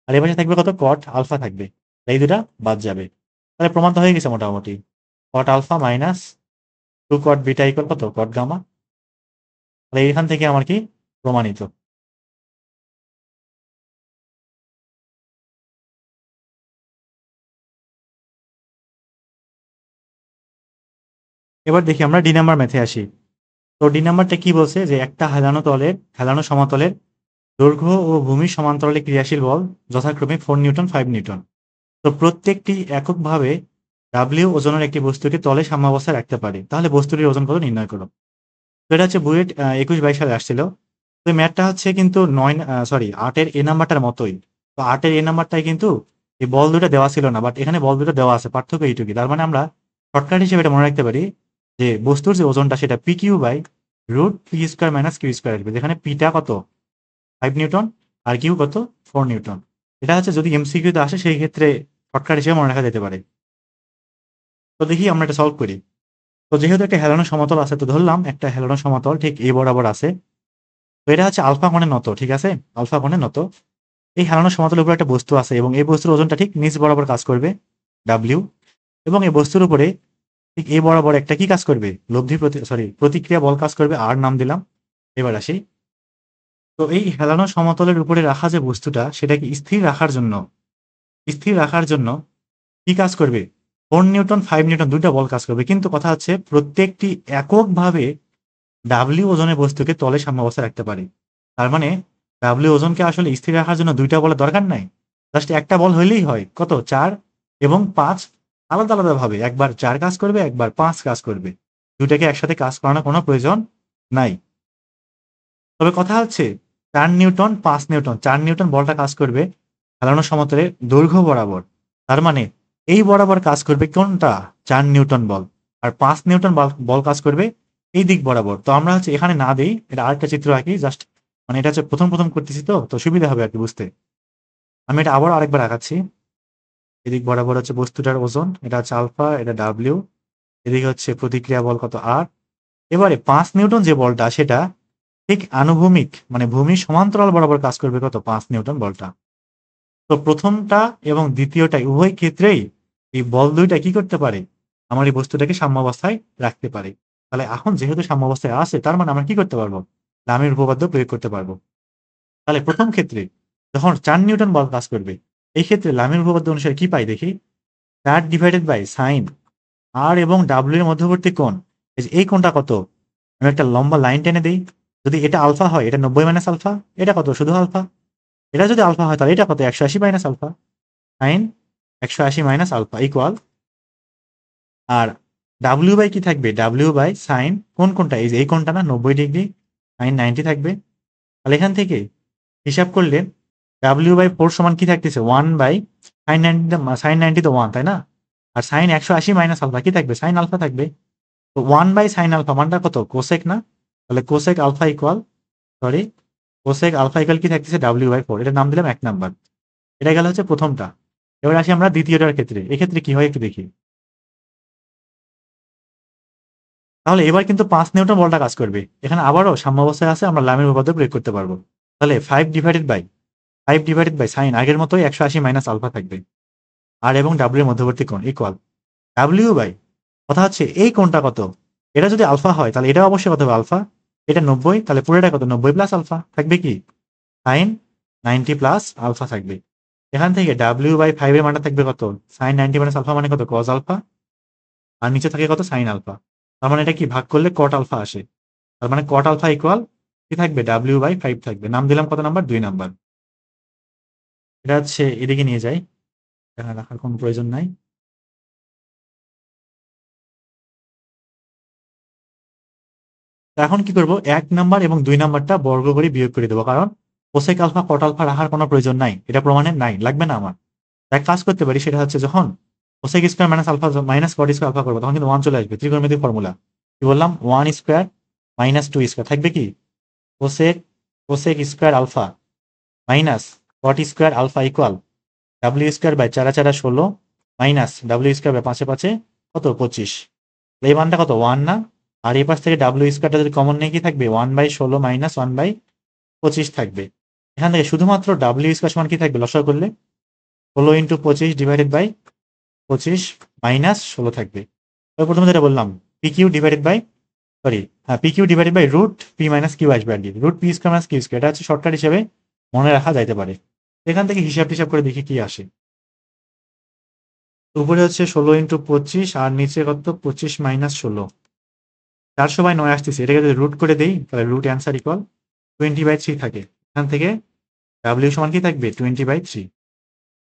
আর এবার থাকবে কত কট আলফা থাকবে, এই দুটা বাদ যাবে। তাহলে প্রমাণ তো হয়ে গেছে মোটামুটি, cot alpha minus two cot beta equal কত কট গামা, তাহলে এখান থেকে আমার কি প্রমাণিত। এবার দেখি আমরা ডি নাম্বার ম্যাথে আসি। তো ডি নাম্বারটা কি বলছে যে একটা হেলানো সমতলের দৈর্ঘ্য ও ভূমির সমান্তরালে ক্রিয়াশীল বল যথাক্রমে 4 নিউটন 5 নিউটন। তো প্রত্যেকটি এককভাবে ডাব্লিউ ওজনের একটি বস্তুকে তলে সাম্যাবস্থায় রাখতে পারে, তাহলে বস্তুটির ওজন কত নির্ণয় করো। তো এটা হচ্ছে বুয়েট 21-22 সালে আসছিল। তো ম্যাথটা হচ্ছে কিন্তু 8-এর এ নাম্বারটার মতোই। তো 8-এর এ নাম্বারটাই কিন্তু এই বল দুটো দেওয়া ছিল না, বাট এখানে বল দুটো দেওয়া আছে, পার্থক্য এইটুকুই। তার মানে আমরা শর্টকাট হিসেবে এটা মনে রাখতে পারি যে বস্তুর যে ওজনটা সেটা P Q by root P square minus Q square আসবে, যেখানে পিটা কত 5 নিউটন আর কিউ কত 4 নিউটন। এটা হচ্ছে যদি এমসিকিউতে আসে সেই ক্ষেত্রে শর্টকাট হিসেবে মনে রাখা যেতে পারে। তো দেখি আমরা এটা সলভ করি। তো যেহেতু একটা হেলানো সমতল আছে, তো ধরলাম একটা হেলানো সমতল ঠিক এই বরাবর আছে, তো এটা হচ্ছে আলফা কোণে নত, ঠিক আছে, আলফা কোণে নত। এই হেলানো সমতলের উপরে একটা বস্তু আছে এবং এই বস্তুর ওজনটা ঠিক নিচ বরাবর কাজ করবে ডাব্লিউ, এবং এই বস্তুর উপরে ঠিক এই বরাবর একটা কি কাজ করবে প্রতিক্রিয়া বল কাজ করবে, আর নাম দিলাম। এবার আসি, তো এই হেলানো সমতলের উপরে রাখা যে বস্তুটা সেটাকে স্থির রাখার জন্য কি কাজ করবে 4 নিউটন 5 নিউটন দুইটা বল কাজ করবে, কিন্তু কথা হচ্ছে প্রত্যেকটি এককভাবে ডাব্লিউ ওজনের বস্তুকে তলে সাম্যাবস্থায় রাখতে পারে। তার মানে ডাব্লিউ ওজনকে আসলে স্থির রাখার জন্য দুইটা বলের দরকার নাই, জাস্ট একটা বল হইলেই হয়, কত 4 এবং 5 আলাদা আলাদা ভাবে, একবার 4 কাজ করবে একবার 5 কাজ করবে, দুটাকে একসাথে কাজ করানোর কোনো প্রয়োজন নাই। তবে কথা হচ্ছে 4 নিউটন 5 নিউটন, 4 নিউটন বলটা কাজ করবে হেলানো সমতলের দৈর্ঘ্য বরাবর, তার মানে এই বরাবর কাজ করবে কোনটা 4 নিউটন বল, আর 5 নিউটন বল কাজ করবে এই দিক বরাবর। তো আমরা হচ্ছে এখানে না দিই, এটা আরেকটা চিত্র আঁকি জাস্ট, মানে এটা হচ্ছে প্রথম করতেছি, তো সুবিধা হবে আর কি বুঝতে। আমি এটা আবার আরেকবার আঁকাচ্ছি। এদিক বরাবর হচ্ছে বস্তুটার ওজন, এটা হচ্ছে আলফা, এটা ডাব্লিউ, এদিকে হচ্ছে প্রতিক্রিয়া বল কত আর। এবারে 5 নিউটন যে বলটা সেটা ঠিক আনুভূমিক মানে ভূমির সমান্তরাল বরাবর কাজ করবে কত, 5 নিউটন বলটা। তো প্রথমটা এবং দ্বিতীয়টা উভয় ক্ষেত্রেই এই বল দুইটা কি করতে পারে, আমার এই বস্তুটাকে সাম্যাবস্থায় রাখতে পারে। তাহলে এখন যেহেতু সাম্যাবস্থায় আছে, তার মানে আমরা কি করতে পারবো, লামের উপপাদ্য প্রয়োগ করতে পারবো। তাহলে প্রথম ক্ষেত্রে যখন 4 নিউটন বল কাজ করবে, এই ক্ষেত্রে লামের উপপাদ্য অনুসারে কি পাই দেখি, 4 ডিভাইডেড বাই সাইন আর এবং ডাব্লিউ এর মধ্যবর্তী কোণ, এই কোণটা কত, আমি একটা লম্বা লাইন টেনে দিই। যদি এটা আলফা হয়, এটা 90 মাইনাস আলফা, এটা কত, শুধু আলফা। এটা যদি আলফা হয় তাহলে এটা কত, 180 minus alpha, sine 180 minus alpha equal. আর ডাব্লিউ বাই কি থাকবে, ডাব্লিউ বাই সাইন কোনটা, এই কোনটা না, 90 ডিগ্রি, সাইন 90 থাকবে। তাহলে এখান থেকে হিসাব করলে ডাব্লিউ বাই 4 সমান কি থাকতেছে, 1 বাই সাইন 90 তো 1 তাই না, আর সাইন 180 মাইনাস আলফা কি থাকবে, সাইন আলফা থাকবে। তো 1 বাই সাইন আলফা মানটা কত, কোসেক না, তাহলে cosec alpha equal, sorry cosec alpha equal কি থাকতেছে, ডাব্লিউ বাই 4, এটার নাম দিলাম 1 নাম্বার। এটা গেল হচ্ছে প্রথমটা। এবার আসি আমরা দ্বিতীয়টার ক্ষেত্রে, এক্ষেত্রে কি হয় একটু দেখি। তাহলে এবার কিন্তু 5 নিউটন বলটা কাজ করবে, এখানে আবারও সাম্যাবস্থায় আছে, আমরা লামের উপপাদ্য প্রয়োগ করতে পারবো। তাহলে 5 ডিভাইডেড বাই সাইন আগের মতোই 180 মাইনাস আলফা থাকবে, আর এবং ডাব্লিউ এর মধ্যবর্তী কোণ ইকুয়াল ডাব্লিউ বাই, কথা হচ্ছে এই কোণটা কত, এটা যদি আলফা হয় তাহলে এটা অবশ্যই কত হবে আলফা, এটা 90, তাহলে পুরোটা কত, 90 প্লাস আলফা থাকবে কি, সাইন 90 প্লাস আলফা থাকবে। এখান থেকে ডাব্লিউ বাই 5 এর মানটা থাকবে কত, সাইন 90 মাইনাস আলফা মানে কত, কজ আলফা, আর নিচে থাকে কত, সাইন আলফা। তার মানে এটা কি ভাগ করলে কট আলফা আসে, তার মানে কট আলফা ইকুয়াল কি থাকবে, ডাব্লিউ বাই 5 থাকবে। নাম দিলাম কত নাম্বার, 2 নাম্বার। এটা হচ্ছে এদিকে নিয়ে যাই, এখানে রাখার কোনো প্রয়োজন নাই। তো এখন কি করব, 1 নাম্বার এবং 2 নাম্বারটা বর্গ করে বিয়োগ করে দেবো, কারণ কোসেক আলফা কট আলফা রাখার কোনো প্রয়োজন নাই, এটা প্রমাণের নাই, লাগবে না আমার। এক কাজ করতে পারি, সেটা হচ্ছে যখন cosec square minus alpha minus cot square alpha করবো, তখন কিন্তু 1 চলে আসবে, ত্রিকোণমিতিক ফর্মুলা। কি বললাম, 1 স্কোয়ার মাইনাস 2 স্কোয়ার থাকবে কি, cosec cosec square alpha minus cot square alpha equal W square by 4 4 16 minus W square by 5 5 কত, 25। এই মানটা কত, 1 না, আর এই পাশ থেকে ডাব্লিউ স্কোয়ারটা যদি কমন নেই কি থাকবে, 1/16 মাইনাস 1/25 থাকবে। এখান থেকে শুধুমাত্র ডাব্লিউ স্কোয়ার সমান কি থাকবে, লসাগু করলে 16 ইন্টু 25 ডিভাইডেড বাই 25 মাইনাস 16 থাকবে। তবে প্রথমে যেটা বললাম, P Q divided by, sorry হ্যাঁ, P Q divided by root P minus Q আসবে আর কি, root P square minus Q square, এটা হচ্ছে শর্টকাট হিসেবে মনে রাখা যাইতে পারে। এখান থেকে হিসাব টিসাব করে দেখি কি আসে। উপরে হচ্ছে 16 ইন্টু 25 আর নিচে কত, 25 মাইনাস 16, 400/9 আসতেছে, এটাকে যদি রুট করে দেই তাহলে রুট অ্যান্সার ইকুয়াল 20/3 থাকে। এখান থেকে ডাব্লিউ সমান কি থাকবে, 20/3।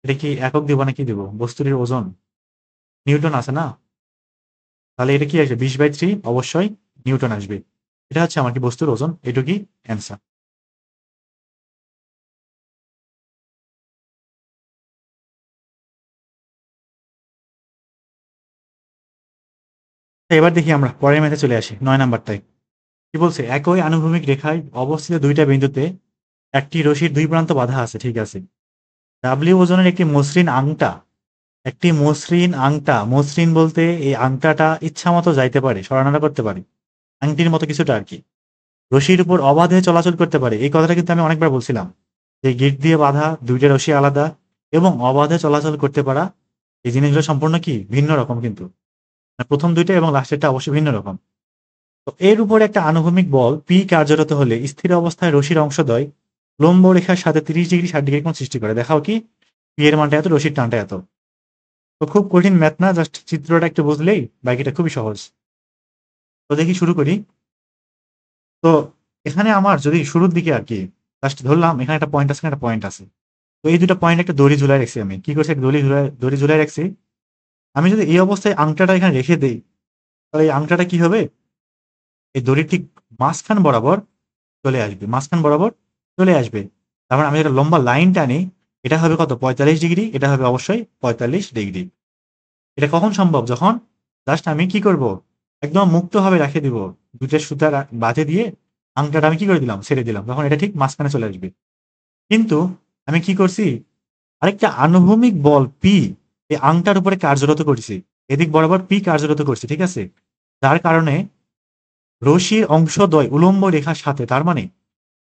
এটা কি একক দিব না কি দিব, বস্তুটির ওজন নিউটন আছে না, তাহলে এটা কি আসবে, 20/3 অবশ্যই নিউটন আসবে। এটা হচ্ছে আমার কি বস্তুর ওজন, এটুকুই অ্যান্সার। এবার দেখি আমরা পরের ম্যাথে চলে আসি, 9 নাম্বারটায়। কি বলছে, একই আনুভূমিক রেখায় অবস্থিত দুইটা বিন্দুতে একটি রশির দুই প্রান্ত বাঁধা আছে, ঠিক আছে। ডাব্লিউ ওজনের একটি মসৃণ আংটা, মসৃণ বলতে এই আংটাটা ইচ্ছা মতো যাইতে পারে, সরানোটা করতে পারে, আংটির মতো কিছুটা আর কি, রশির উপর অবাধে চলাচল করতে পারে। এই কথাটা কিন্তু আমি অনেকবার বলছিলাম, যে গিট দিয়ে বাঁধা দুইটা রশি আলাদা এবং অবাধে চলাচল করতে পারা, এই জিনিসগুলো সম্পূর্ণ কি ভিন্ন রকম, কিন্তু প্রথম দুইটা এবং লাস্টেরটা অবশ্যই ভিন্ন রকম। তো এর উপর একটা আনুভূমিক বল পি কার্যরত হলে স্থির অবস্থায় রশির অংশদ্বয় লম্ব রেখার সাথে 30 ডিগ্রি 60 ডিগ্রি কোণ সৃষ্টি করে। দেখাও কি, পি এর মানটা এত, রশির টানটা এত। তো খুব কঠিন ম্যাথ না, জাস্ট চিত্রটা একটু বুঝলেই বাকিটা খুবই সহজ। তো দেখি শুরু করি। তো এখানে আমার যদি শুরুর দিকে আর কি জাস্ট ধরলাম, এখানে একটা পয়েন্ট আছে, একটা পয়েন্ট আছে। তো এই দুটো পয়েন্ট একটা দড়ি ঝুলাই রাখছি, আমি কি করছি, দড়ি ঝুলাই রাখছি। আমি যদি এই অবস্থায় আংটাটা এখানে রেখে দেই, তাহলে এই আংটাটা কি হবে, এই দড়ির ঠিক মাঝখান বরাবর চলে আসবে, মাঝখান বরাবর চলে আসবে। তার মানে আমি একটা লম্বা লাইন টানি, এটা হবে কত, 45 ডিগ্রি, এটা হবে অবশ্যই 45 ডিগ্রি। এটা কখন সম্ভব, যখন জাস্ট আমি কি করব, একদম মুক্তভাবে রেখে দিব, দুইটা সুতা বাঁধে দিয়ে আংটাটা আমি কি করে দিলাম, ছেড়ে দিলাম, তখন এটা ঠিক মাঝখানে চলে আসবে। কিন্তু আমি কি করছি, আরেকটা আনুভূমিক বল পি এই আংটার উপরে কার্যরত করছি, এদিক বরাবর পি কার্যরত করছি, ঠিক আছে? যার কারণে রশির অংশদ্বয় উলম্ব রেখার সাথে, তার মানে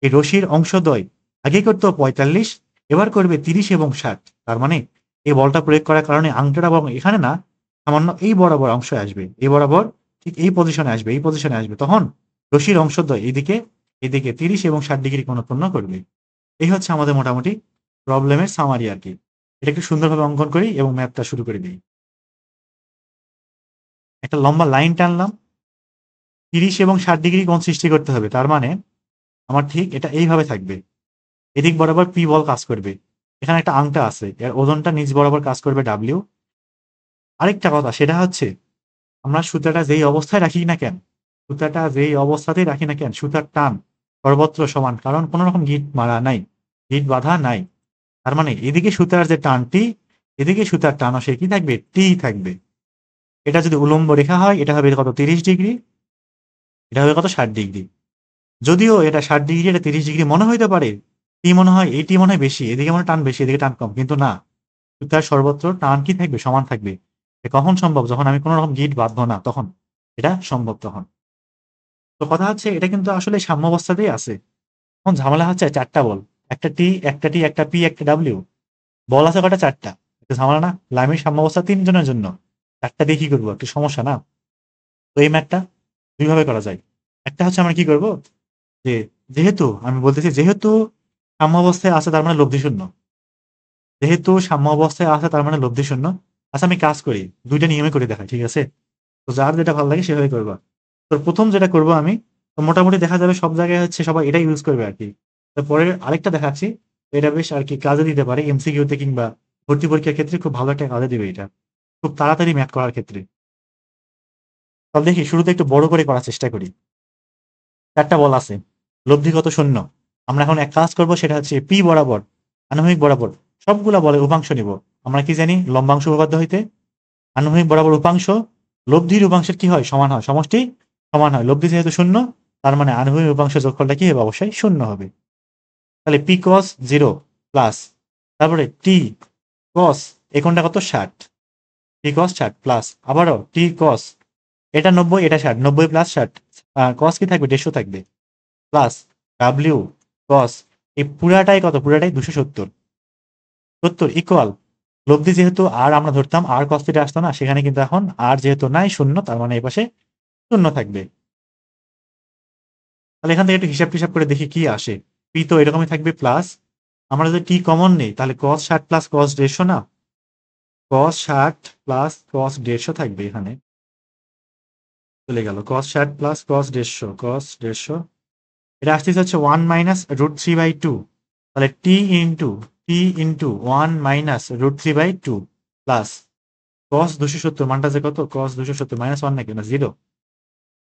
এই রশির অংশদ্বয় আগে করতো 45, এবার করবে 30 এবং 60। তার মানে এই বলটা প্রয়োগ করার কারণে আংটাটা বরং এখানে না, সামান্য এই বরাবর অংশ আসবে, এই বরাবর ঠিক এই পজিশনে আসবে, এই পজিশনে আসবে, তখন রশির অংশদ্বয় এদিকে এদিকে 30 এবং 60 ডিগ্রি কোণ উৎপন্ন করবে। এই হচ্ছে আমাদের মোটামুটি প্রবলেমের সামারি আর কি। এটা একটু সুন্দরভাবে অঙ্কন করি এবং ম্যাথটা শুরু করে দিই। একটা লম্বা লাইন টানলাম, 30 এবং 60 ডিগ্রি কোণ সৃষ্টি করতে হবে, তার মানে আমার ঠিক এটা এইভাবে থাকবে, এদিক বরাবর পি বল কাজ করবে, এখানে একটা আংটা আছে, এর ওজনটা নিচ বরাবর কাজ করবে ডাব্লিউ। আরেকটা কথা সেটা হচ্ছে, আমরা সুতাটা যেই অবস্থায় রাখি না কেন, সুতাটা যেই অবস্থাতেই রাখি না কেন, সুতার টান সর্বত্র সমান, কারণ কোনো রকম গিট মারা নাই, গিট বাঁধা নাই। তার মানে এদিকে সুতার যে টানটি, এদিকে সুতার টানও সে কি থাকবে, টি থাকবে। এটা যদি উলম্ব রেখা হয় এটা হবে কত, 30 ডিগ্রি, এটা হবে কত, 60 ডিগ্রি। যদিও এটা 60 ডিগ্রি, এটা 30 ডিগ্রি মনে হইতে পারে, টি মনে হয়, এইটি মনে হয় বেশি, এদিকে মনে হয় টান বেশি, এদিকে টান কম, কিন্তু না, সুতার সর্বত্র টান কি থাকবে, সমান থাকবে। এ কখন সম্ভব, যখন আমি কোনো রকম গিট বাঁধবো না, তখন এটা সম্ভব। তখন তো কথা হচ্ছে এটা কিন্তু আসলে সাম্যাবস্থাতেই আছে। এখন ঝামেলা হচ্ছে চারটা বল, একটা টি, একটা টি, একটা পি, একটা ডাব্লিউ, বল আছে কটা, চারটা। একটু ঝামেলা না, লাইমের সাম্যাবস্থা তিনজনের জন্য, চারটা দিয়ে কি করবো, একটু সমস্যা না? তো এই ম্যাথটা দুইভাবে করা যায়। একটা হচ্ছে আমরা কি করব, যে যেহেতু আমি বলতেছি, যেহেতু সাম্যাবস্থায় আছে তার মানে লব্ধি শূন্য, যেহেতু সাম্যাবস্থায় আছে তার মানে লব্ধি শূন্য। আচ্ছা আমি কাজ করি, দুইটা নিয়মে করে দেখাই, ঠিক আছে? তো যার যেটা ভালো লাগে সেভাবে করবা। তো প্রথম যেটা করব আমি, তো মোটামুটি দেখা যাবে সব জায়গায় হচ্ছে সবাই এটাই ইউজ করবে আর কি। তারপরে আরেকটা দেখাচ্ছি, এটা বেশ আর কি কাজে দিতে পারে এমসিকিউতে কিংবা ভর্তি পরীক্ষার ক্ষেত্রে, খুব ভালো একটা কাজে দিবে এটা, খুব তাড়াতাড়ি ম্যাথ করার ক্ষেত্রে। তাহলে দেখি শুরুতে একটু বড় করে করার চেষ্টা করি। চারটা বল আছে, লব্ধিগত শূন্য। আমরা এখন এক কাজ করব, সেটা হচ্ছে পি বরাবর, আনুভূমিক বরাবর সবগুলা বলে উপাংশ নিব। আমরা কি জানি লম্বাংশ উপপাদ্য হইতে, আনুভূমিক বরাবর উপাংশ লব্ধির উপাংশের কি হয়, সমান হয়, সমষ্টি সমান হয়। লব্ধি যেহেতু শূন্য, তার মানে আনুভূমিক উপাংশের যোগফলটা কি হবে, অবশ্যই শূন্য হবে। তাহলে পি কস 0 প্লাস, তারপরে টি কস, এই কোণটা কত, 60, টি কস 60 প্লাস আবারও টি কস, এটা 90, এটা 60, 90 প্লাস 60, কস কি থাকবে, 150 থাকবে, প্লাস ডাব্লিউ কস, এই পুরাটাই কত, পুরাটাই 270, 70 ইকুয়াল, লব্ধি যেহেতু আর আমরা ধরতাম আর কস থিটা আসতো না, সেখানে কিন্তু এখন আর যেহেতু নাই শূন্য, তার মানে এই পাশে শূন্য থাকবে। তাহলে এখান থেকে একটু হিসাব টিসাব করে দেখি কি আসে। পি তো এরকমই থাকবে প্লাস, আমরা যদি টি কমন নেই তাহলে cos 60 প্লাস cos 150 না, cos 60 প্লাস cos 150 থাকবে এখানে, চলে গেল cos 60 প্লাস cos 150, cos 150, এটা আসতেছে হচ্ছে 1 মাইনাস রুট 3/2, তাহলে T into 1 minus root 3/2 plus cos 270, মানটা যে কত, cos 270 মাইনাস 1 নাকি না, 0,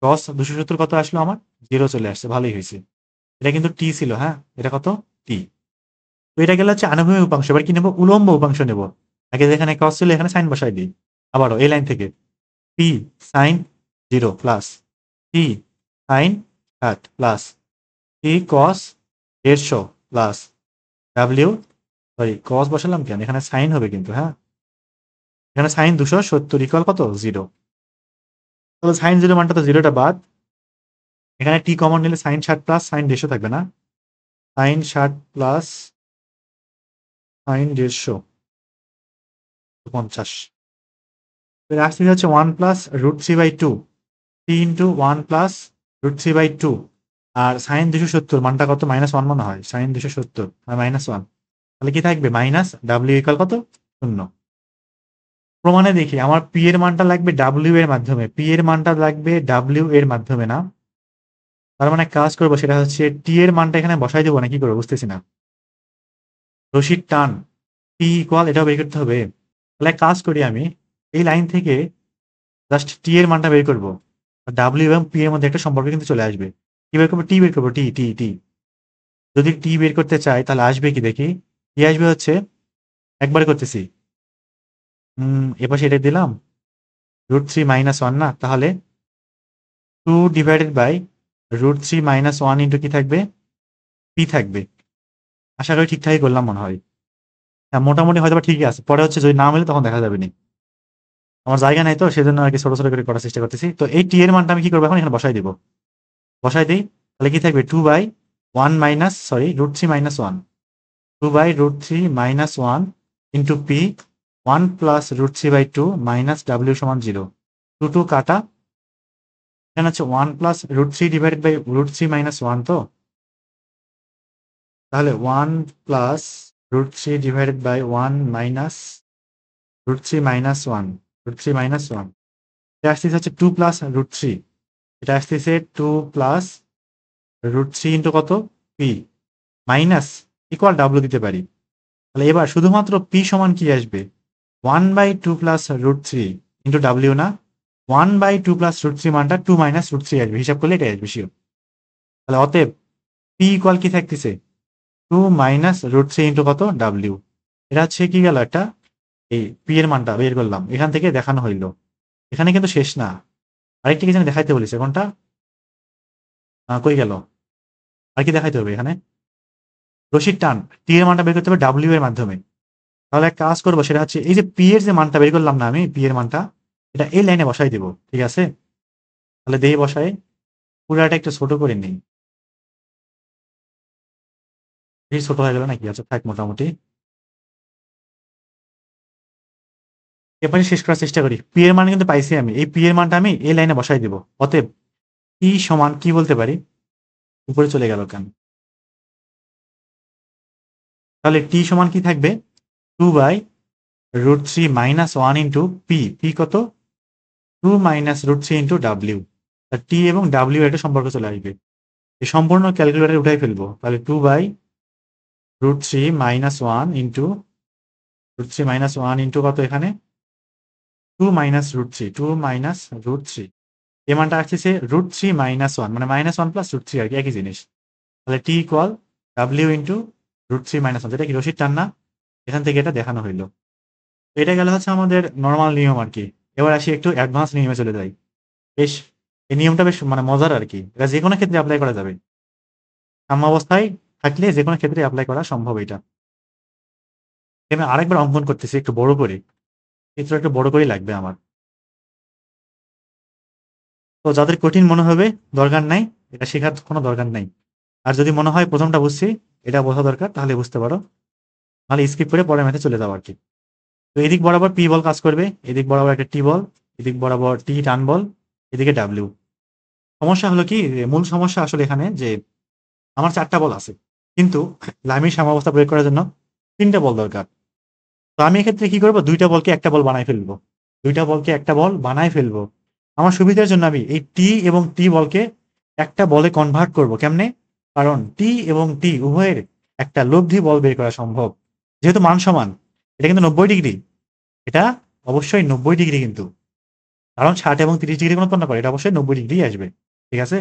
cos 270 কত আসলো আমার, 0 চলে আসছে, ভালোই হয়েছে। এটা কিন্তু টি ছিল, হ্যাঁ, এটা কত, টি। তো এটা গেল হচ্ছে আনুভূমিক উপাংশ। এবার কি নেবো, উলম্ব উপাংশ নেব। আগে যেখানে cos ছিল এখানে সাইন বসাই দিই, আবারও এই লাইন থেকে পি সাইন 0 প্লাস টি সাইন 60 প্লাস টি cos 150 plus W, sorry cos বসালাম কেন, এখানে সাইন হবে কিন্তু, হ্যাঁ, এখানে সাইন 270 ইকুয়াল কত, 0। তাহলে সাইন 0 মানটা তো 0টা বাদ, এখানে টি কমন নিলে সাইন 60 প্লাস সাইন 150 থাকবে না, সাইন 60 প্লাস সাইন 150 50, আসছে হচ্ছে 1 প্লাস রুট 3/2, টি ইন্টু 1 প্লাস রুট 3/2, আর সাইন 270 মানটা কত, -1 মনে হয়, সাইন 270 আর -1, তাহলে কি থাকবে, মাইনাস ডাব্লিউ ইকুয়াল কত, 0। প্রমাণে দেখি আমার পি এর মানটা লাগবে ডাব্লিউ এর মাধ্যমে, পি এর মানটা লাগবে ডাব্লিউ এর মাধ্যমে না, তার মানে কাজ করবো সেটা হচ্ছে টি এর মানটা এখানে বসাই দেবো না, কি করবো বুঝতেছি না, রশির টান টি ইকুয়াল এটাও বের করতে হবে। তাহলে এক কাজ করি আমি, এই লাইন থেকে জাস্ট টি এর মানটা বের করবো, ডাব্লিউ এবং পি এর মধ্যে একটা সম্পর্ক কিন্তু চলে আসবে। কি বের করবো, টি বের করবো, টি টি টি। যদি টি বের করতে চাই তাহলে আসবে কি দেখি, কি আসবে হচ্ছে, একবারে করতেছি, এপাশে এটা দিলাম, √3 - 1 না, তাহলে টু ডিভাইডেড বাই √3 - 1 ইন্টু কি থাকবে, পি থাকবে। আশা করি ঠিকঠাকই করলাম মনে হয়। হ্যাঁ, মোটামুটি হয়তো ঠিকই আছে। পরে হচ্ছে যদি না মিলে তখন দেখা যাবে নি। আমার জায়গা নাই তো সেজন্য আর কি ছোট ছোট করে করার চেষ্টা করতেছি। তো এই টি এর মানটা আমি কি করবো এখন, এখানে বসাই দিব। বসাই দিই, তাহলে কি থাকবে 2/1 minus √3 - 1, 2/√3 - 1 into P 1 plus √3/2 minus W সমান 0। 2 কাটা, এখানে হচ্ছে 1 প্লাস √3 ডিভাইডেড বাই √3 - 1, তো তাহলে 1 প্লাস √3 ডিভাইডেড বাই 1 মাইনাস √3 - 1, √3 - 1, এটা আসতেছে হচ্ছে 2 প্লাস √3, এটা আসতেছে 2 প্লাস √3 ইন্টু কত, পি মাইনাস ইকুয়াল ডাব্লিউ দিতে পারি। তাহলে এবার শুধুমাত্র পি সমান কি আসবে, 1/2 প্লাস √3 ইন্টু ডাব্লিউ না, 1/2 প্লাস √3 মানটা 2 মাইনাস √3 আসবে, হিসাব করলে এটা আসবে শিওর। তাহলে অতএব পি ইকুয়াল কি থাকতেছে, 2 মাইনাস √3 ইন্টু কত, ডাব্লিউ। এটা হচ্ছে কি গেল একটা, এই পি এর মানটা বের করলাম, এখান থেকে দেখানো হইলো। এখানে কিন্তু শেষ না, আরেকটা কি যেন দেখাইতে বলেছে, কোনটা কই গেল, আর কি দেখাইতে হবে এখানে, রশির টান, টি এর মানটা বের করতে হবে ডাব্লিউ এর মাধ্যমে। তাহলে এক কাজ করবো, সেটা হচ্ছে এই যে পি এর যে মানটা বের করলাম না আমি, পি এর মানটা এটা এই লাইনে বসাই দিব, ঠিক আছে। তাহলে দেই বসাই, পুরাটা একটু ছোট করে নিই, এই ছোট হয়ে গেল নাকি, আচ্ছা থাক মোটামুটি। এবারে শেষ করার চেষ্টা করি। পি এর মান কিন্তু পাইছি আমি, এই পি এর মানটা আমি এই লাইনে বসাই দিব। অতএব পি সমান কি বলতে পারি, উপরে চলে গেল কেন, তাহলে টি সমান কি থাকবে, 2/√3 - 1 ইন্টু পি, পি কত, 2 মাইনাস √3 ইন্টু ডাব্লিউ। টি এবং ডাব্লিউ একটা সম্পর্ক চলে আসবে, এই সম্পূর্ণ ক্যালকুলেটারে উঠাই ফেলবো। তাহলে 2/√3 - 1 ইন্টু √3 - 1 ইন্টু কত, এখানে 2 মাইনাস √3, 2 মাইনাস √3, এই মানটা আসতেছে √3 - 1, মানে -1 প্লাস √3 আর কি, একই জিনিস। তাহলে টি ইকুয়াল ডাব্লিউ ইন্টু √3 - 1, যেটা কি রশিদ টান না, এখান থেকে এটা দেখানো হইলো। এটা গেল হচ্ছে আমাদের নর্মাল নিয়ম আর কি। এবার আসি একটু অ্যাডভান্স নিয়মে চলে যাই। বেশ, এই নিয়মটা বেশ মানে মজার আর কি, এটা যে কোনো ক্ষেত্রে অ্যাপ্লাই করা যাবে, সাম্যাবস্থায় থাকলে যে কোনো ক্ষেত্রে অ্যাপ্লাই করা সম্ভব এটা। আমি আরেকবার অঙ্কন করতেছি একটু বড় করে, চিত্র একটু বড় করেই লাগবে আমার। তো যাদের কঠিন মনে হবে দরকার নাই, এটা শেখার কোনো দরকার নাই। আর যদি মনে হয় প্রথমটা বুঝছি, এটা বোঝা দরকার, তাহলে বুঝতে পারো, তাহলে স্কিপ করে পরের ম্যাথে চলে যাও আর কি। তো এদিক বরাবর পি বল কাজ করবে, এদিক বরাবর একটা টি বল, এদিক বরাবর টি টান বল, এদিকে ডাব্লিউ। সমস্যা হলো কি, যে মূল সমস্যা আসলে এখানে যে আমার 4টা বল আছে, কিন্তু লামির সাম্যাবস্থা প্রয়োগ করার জন্য 3টে বল দরকার। তো আমি এক্ষেত্রে কি করবো, 2টা বলকে একটা বল বানাই ফেলবো, 2টা বলকে একটা বল বানাই ফেলবো। আমার সুবিধার জন্য আমি এই টি এবং টি বলকে একটা বলে কনভার্ট করব, কেমনে, কারণ টি এবং টি উভয়ের একটা লব্ধি বল বের করা সম্ভব, যেহেতু মান সমান। এটা কিন্তু 90 ডিগ্রি, এটা অবশ্যই 90 ডিগ্রি কিন্তু, কারণ 60 এবং 30 ডিগ্রি কোনো উৎপন্ন করে, এটা অবশ্যই 90 ডিগ্রি আসবে, ঠিক আছে।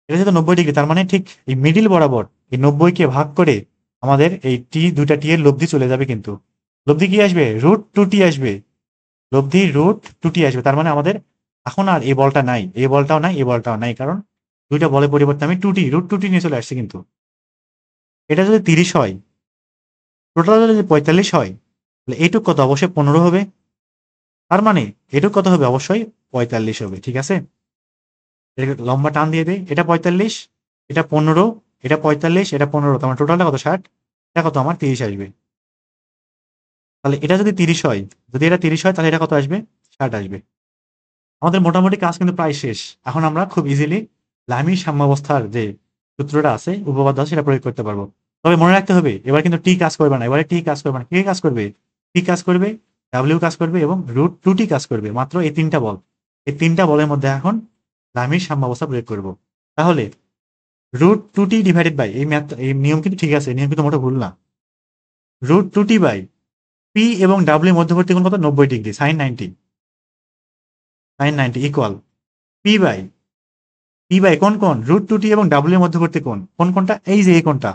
এটা যেহেতু 90 ডিগ্রি, তার মানে ঠিক এই মিডিল বরাবর এই 90কে ভাগ করে আমাদের এই টি, 2টা টি এর লব্ধি চলে যাবে, কিন্তু লব্ধি কি আসবে, √2t আসবে, লব্ধি √2t আসবে। তার মানে আমাদের এখন আর এই বলটা নাই, এই বলটাও নাই, এই বলটাও নাই, কারণ 2টা বলের পরিবর্তে আমি √2t নিয়ে চলে আসছি। কিন্তু এটা যদি 30 হয়, টোটাল যদি 45 হয়, তাহলে এইটুক কত, অবশ্যই 15 হবে। তার মানে এটুক কত হবে, অবশ্যই 45 হবে, ঠিক আছে। এটাকে লম্বা টান দিয়ে দেয়, এটা 45, এটা 15, এটা 45, এটা 15, তোমার টোটালটা কত, 60, এটা কত আমার 30 আসবে। তাহলে এটা যদি 30 হয়, যদি এটা 30 হয়, তাহলে এটা কত আসবে, 60 আসবে। আমাদের মোটামুটি কাজ কিন্তু প্রায় শেষ। এখন আমরা খুব ইজিলি লামির সাম্যাবস্থার যে সূত্রটা আছে, উপপাদ্য আছে, সেটা প্রয়োগ করতে পারবো। তবে মনে রাখতে হবে, এবার কিন্তু টি কাজ করবে না, এবারে টি কাজ করবে না, কে কাজ করবে, টি কাজ করবে, ডাব্লিউ কাজ করবে এবং √2t কাজ করবে, মাত্র এই 3টা বল। এই 3টা বলের মধ্যে এখন লামির সাম্যাবস্থা প্রয়োগ করব। তাহলে √2t ডিভাইডেড বাই, এই ম্যাথ, এই নিয়ম কিন্তু ঠিক আছে, নিয়ম কিন্তু মোটো ভুল না। √2t বাই পি এবং ডাব্লিউ মধ্যবর্তী কোণ কত, 90 degree, sin 90 equal P by কোন কোন, √2t এবং ডাব্লিউ এর মধ্যবর্তী কোণ, কোন কোনটা, এই যে এই কোণটা,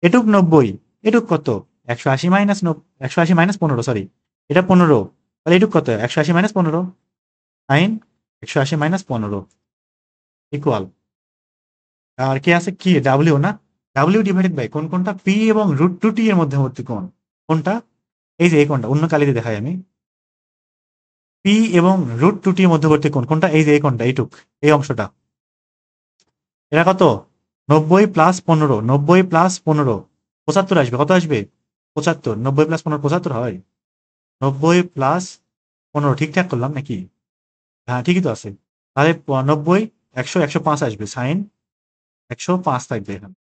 এটুক 90, এটুক কত, 180 মাইনাস 180 মাইনাস 15, সরি এটা 15, তাহলে এটুক কত, 180 মাইনাস 15, sin 180 মাইনাস 15। ইকুয়াল, আর কি আছে কি ডাব্লিউ না, ডাব্লিউ ডিভাইডেড বাই কোনটা পি এবং √2t এর মধ্যবর্তী কোণ কোনটা, এই যে এই কোণটা অন্য কালিতে দেখাই আমি, পি এবং √2t এর মধ্যবর্তী কোনটা, এই যে এই কোণটা এইটুক, এই অংশটা, এটা কত 90 + 15, 90 + 15 75 আসবে, কত আসবে 75, 90 + 15 75 হয়, 90 + 15 ঠিকঠাক করলাম নাকি, হ্যাঁ ঠিকই তো আছে, তাহলে 90 100 105 আসবে, সাইন 105 থাকবে এখানে।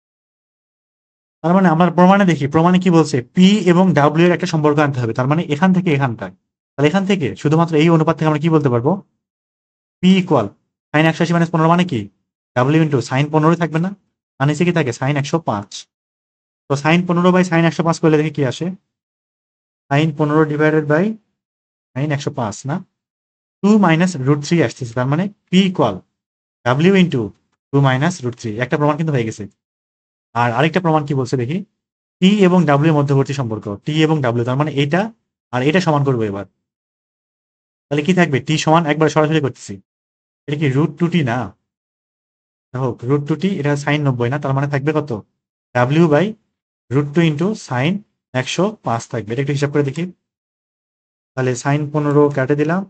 তার মানে আমরা প্রমাণে দেখি, প্রমাণে কি বলছে, পি এবং ডাব্লিউ এর একটা সম্পর্ক আনতে হবে, তার মানে এখান থেকে এখানটা, তাহলে এখান থেকে শুধুমাত্র এই অনুপাত থেকে আমরা কি বলতে পারবো, পি ইকুয়াল সাইন 180 - 15 মানে কি, ডাব্লিউ ইন্টু সাইন 15 থাকবে না, আর নিচে কি থাকে সাইন 105, তো সাইন 15/সাইন 105 করলে দেখি কি আসে, সাইন 15 ডিভাইডেড বাই সাইন 105 না, 2 - √3 আসতেছে, তার মানে পি ইকুয়াল ডাব্লিউ ইন্টু 2 - √3, একটা প্রমাণ কিন্তু হয়ে গেছে। আর আরেকটা প্রমাণ কি বলছে দেখি, টি এবং ডাব্লিউ এর মধ্যবর্তী সম্পর্ক, টি এবং ডাব্লিউ, তার মানে এটা আর এটা সমান করবো এবার, তাহলে কি থাকবে, টি সমান একবার সরাসরি করতেছি, এটা কি √2t না, হোক √2t, এটা সাইন 90 না, তার মানে থাকবে কত, ডাব্লিউ বাই √2 ইন্টু সাইন 105 থাকবে, এটা একটু হিসাব করে দেখি, তাহলে সাইন 15 কেটে দিলাম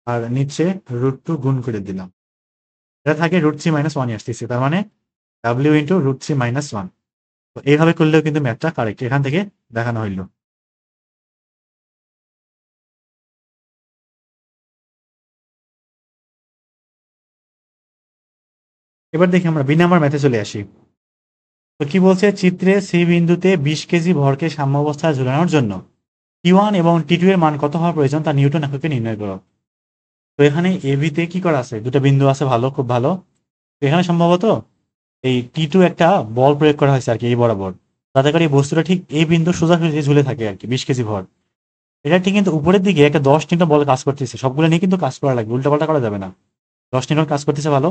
আর নিচে √2 গুণ করে দিলাম, এটা থাকে √3 - 1 আসতেছে, তার মানে ডাব্লিউ ইন্টু √3 - 1, তো এইভাবে করলেও কিন্তু ম্যাথটা কারেক্ট, এখান থেকে দেখানো হইলো। এবার দেখি আমরা বি নাম্বার ম্যাথে চলে আসি। তো কি বলছে, চিত্রে সি বিন্দুতে 20 কেজি ভরকে সাম্যাবস্থায় ঝুলানোর জন্য T1 এবং T2 এর মান কত হওয়া প্রয়োজন তা নিউটন এককে নির্ণয় করো। তো এখানে এবি তে কি করা আছে, দুটো বিন্দু আছে, ভালো খুব ভালো, তো এখানে সম্ভবত এই T2 একটা বল প্রয়োগ করা হয়েছে আর কি এই বরাবর, যাতে করে এই বস্তুটা ঠিক এই বিন্দু সোজাসুজি ঝুলে থাকে আর কি 20 কেজি ভর, এটা ঠিক কিন্তু উপরের দিকে একটা 10 নিউটন বল কাজ করতেছে, সবগুলো নিয়ে কিন্তু কাজ করা লাগবে, উল্টাপাল্টা করা যাবে না, 10 নিউটন কাজ করতেছে ভালো,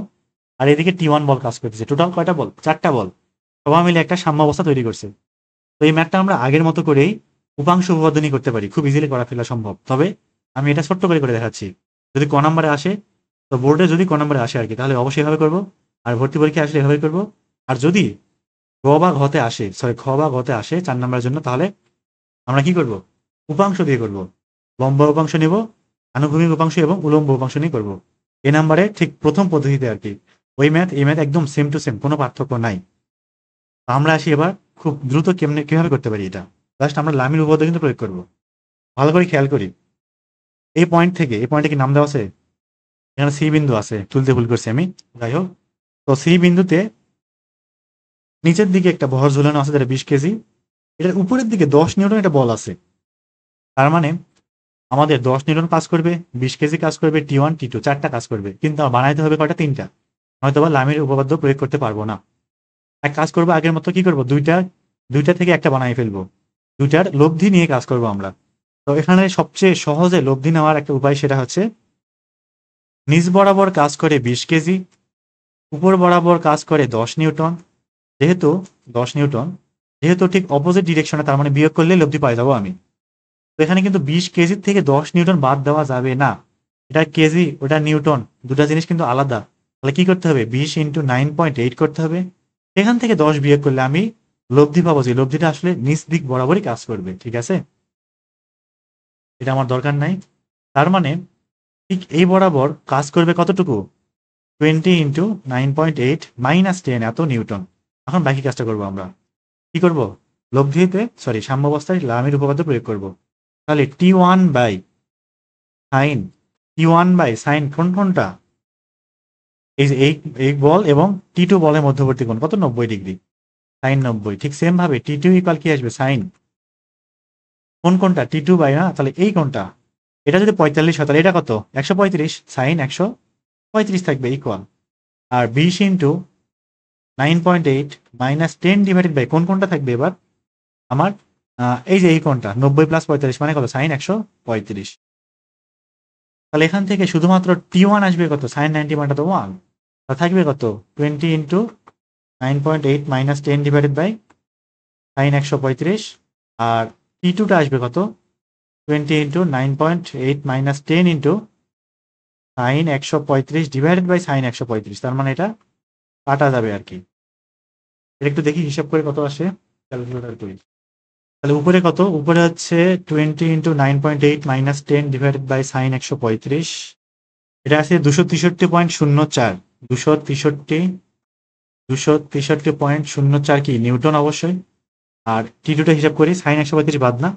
আর এদিকে T1 বল কাজ করতেছে, টোটাল কয়টা বল, 4টা বল, সবাই মিলে একটা সাম্যাবস্থা তৈরি করছে। তো এই ম্যাথটা আমরা আগের মতো করেই উপাংশ উপপাদ্য করতে পারি, খুব ইজিলি করা ফেলা সম্ভব, তবে আমি এটা ছোট্ট করে দেখাচ্ছি, যদি ক নম্বরে আসে, তো বোর্ডে যদি ক নম্বরে আসে আর কি, তাহলে অবশ্যই এভাবে করবো, আর ভর্তি পরীক্ষা আসলে এভাবে করবো, আর যদি গ বা ঘতে আসে, সরি খ বা ঘতে আসে 4 নম্বরের জন্য, তাহলে আমরা কি করব, উপাংশ দিয়ে করব, লম্ব উপাংশ নিব, আনুভূমিক উপাংশ এবং উলম্ব উপাংশ নিয়ে করব, এ নাম্বারে ঠিক প্রথম পদ্ধতিতে আর কি, ওই ম্যাথ এই ম্যাথ একদম সেম টু সেম, কোনো পার্থক্য নাই। আমরা আসি এবার খুব দ্রুত কিভাবে করতে পারি এটা, জাস্ট আমরা লামির উপপাদ্য কিন্তু প্রয়োগ করব, ভালো করে খেয়াল করি, এই পয়েন্ট থেকে এই পয়েন্টে কি নাম দেওয়া আছে, এখানে সি বিন্দু আছে, তুলতে ভুল করছি আমি, যাই হোক, তো সি বিন্দুতে নিচের দিকে একটা ভর ঝুলানো আছে যেটা 20 কেজি, এটার উপরের দিকে 10 নিউটন একটা বল আছে, তার মানে আমাদের 10 নিউটন কাজ করবে, 20 কেজি কাজ করবে, T1 T2 4টা কাজ করবে, কিন্তু আমার বানাইতে হবে কয়টা, 3টা, হয়তো বা লামির উপপাদ্য প্রয়োগ করতে পারবো না, এক কাজ করবো, আগের মতো কি করবো, দুইটা থেকে একটা বানাই ফেলবো, দুইটার লব্ধি নিয়ে কাজ করবো আমরা। তো এখানে সবচেয়ে সহজে লব্ধি নেওয়ার একটা উপায়, সেটা হচ্ছে নিচ বরাবর কাজ করে 20 কেজি, উপর বরাবর কাজ করে 10 নিউটন, যেহেতু 10 নিউটন, যেহেতু ঠিক অপোজিট ডিরেকশনে, তার মানে বিয়োগ করলে লব্ধি পাই যাবো আমি, তো এখানে কিন্তু 20 কেজির থেকে 10 নিউটন বাদ দেওয়া যাবে না, এটা কেজি ওটা নিউটন, দুটা জিনিস কিন্তু আলাদা, তাহলে কি করতে হবে, 20 × 9.8 করতে হবে, এখান থেকে 10 বিয়োগ করলে আমি লব্ধি পাবো, যে লব্ধিটা আসলে নিচ দিক বরাবরই কাজ করবে, ঠিক আছে, এটা আমার দরকার নাই, তার মানে ঠিক এই বরাবর কাজ করবে কতটুকু, 20 × 9.8 - 10 এত নিউটন। এখন বাকি কাজটা করবো আমরা, কি করব, লব্ধিতে সরি সাম্যাবস্থায় লামির উপপাদ্য প্রয়োগ করব, তাহলে T1 by sine, T1 by sine কোনটা, এই যে এই বল এবং T2 বলের মধ্যবর্তী কোণ কত, 90 ডিগ্রি, সাইন 90, ঠিক সেম ভাবে T2 ইকুয়াল কি আসবে, সাইন কোনটা T2 বাই না, তাহলে এই কোণটা, এটা যদি 45 হয় তাহলে এটা কত, 135, সাইন 135 থাকবে ইকুয়াল, আর 20 × 9.8 - 10 ডিভাইডেড বাই কোনটা থাকবে এবার আমার, এই যে এই কোণটা 90 + 45 মানে কত, সাইন 135, তাহলে এখান থেকে শুধুমাত্র T1 আসবে কত, সাইন 90 মানে তো 1, থাকবে কত, 20 × 9.8 - 10 divided by sine 135, R T2 টা আসবে কত, 20 × 9.8 - 10 × সাইন 135 ডিভাইডেড বাই সাইন 135, তার মানে এটা কাটা যাবে আর কি। এটা একটু দেখি হিসাব করে কত আসে, ক্যালকুলেটর করি। তাহলে উপরে কত, উপরে হচ্ছে 20 into 9.8 minus 10 divided by sine 135, এটা আছে 263.04, 263.04 কি নিউটন অবশ্যই। আর T2টা হিসাব করি, সাইন 135 বাদ না,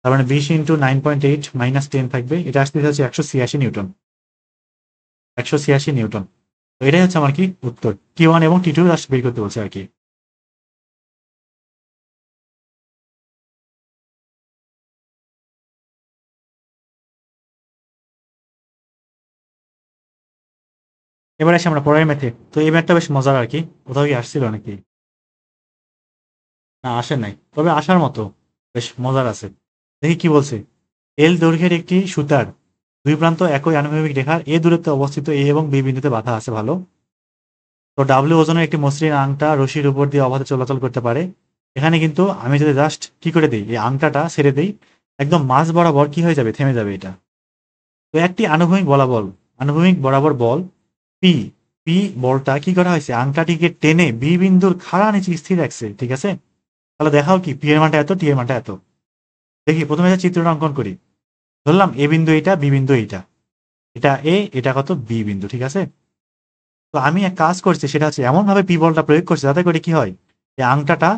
তার মানে 20 ইন্টু 9.8 মাইনাস 10 থাকবে, এটা আসতে হচ্ছে 186 নিউটন, 186 নিউটন। তো এটাই হচ্ছে আমার কি উত্তর, T1 এবং T2 জাস্ট বের করতে বলছে আর কি। এবার আসি আমরা পরের ম্যাথে। তো এই ম্যাথটা বেশ মজার আর কি, কোথাও কি আসছিল নাকি? না, আসে নাই, তবে আসার মতো, বেশ মজার আছে। দেখি কি বলছে। এল দৈর্ঘ্যের একটি সুতার দুই প্রান্ত একই আনুভূমিক রেখার এ দূরত্বে অবস্থিত এ এবং বি বিন্দুতে বাধা আছে, ভালো। তো ডাব্লিউ ওজনের একটি মসৃণ আংটা রশির উপর দিয়ে অবাধে চলাচল করতে পারে। এখানে কিন্তু আমি যদি জাস্ট কি করে দিই, এই আংটাটা ছেড়ে দিই, একদম মাঝ বরাবর কি হয়ে যাবে, থেমে যাবে এটা। তো একটি আনুভূমিক বরাবর বল পি, পি বলটা কি করা হয়েছে, আংটাটিকে টেনে বি বিন্দুর খাড়া নিচে স্থির রাখছে, ঠিক আছে। তাহলে দেখাও কি পি এর মানটা এত, টি এর মানটা এত। দেখি প্রথমে যে চিত্রটা অঙ্কন করি, ধরলাম এ বিন্দু এইটা, বি বিন্দু এইটা, এটা এ, এটা কত বি বিন্দু, ঠিক আছে। তো আমি এক কাজ করছি, সেটা হচ্ছে এমন ভাবে পি বলটা প্রয়োগ করছি যাতে করে কি হয়, এই আংটাটা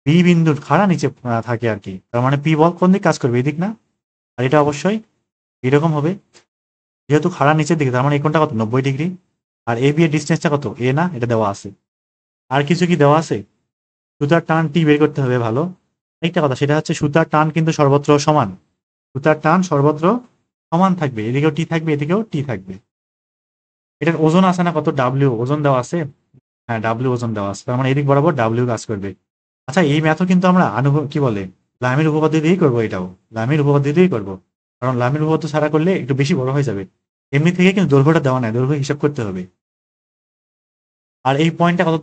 বি বিন্দুর খাড়া নিচে থাকে আর কি। তার মানে পি বল কোন দিক কাজ করবে, এদিক না। আর এটা অবশ্যই এরকম হবে, যেহেতু খাড়া নিচের দিকে, তার মানে এই কোণটা কত, 90 ডিগ্রি। আর এ বি এর ডিস্টেন্সটা কত, এ না, এটা দেওয়া আছে। আর কিছু কি দেওয়া আছে, সুতার টান টি বের করতে হবে, ভালো। একটা কথা, সেটা হচ্ছে সুতার টান কিন্তু সর্বত্র সমান, সুতার টান সর্বত্র সমান থাকবে, এদিকেও টি থাকবে, এদিকেও টি থাকবে। এটার ওজন আছে না কত, ডাব্লিউ ওজন দেওয়া আছে। হ্যাঁ, ডাব্লিউ ওজন দেওয়া আছে, তার মানে এদিক বরাবর ডাব্লিউ কাজ করবে। আচ্ছা, এই ম্যাথও কিন্তু আমরা কি বলে, লামির উপপাদ্য দিয়েই করবো, এটাও লামির উপপাদ্য দিয়েই করবো। কারণ লামির উপপাদ্য ছাড়া করলে একটু বেশি বড় হয়ে যাবে। এমনি থেকে কিন্তু দৈর্ঘ্যটা দেওয়া নাই, দৈর্ঘ্য হিসাব করতে হবে। আর এই পয়েন্টটা কত,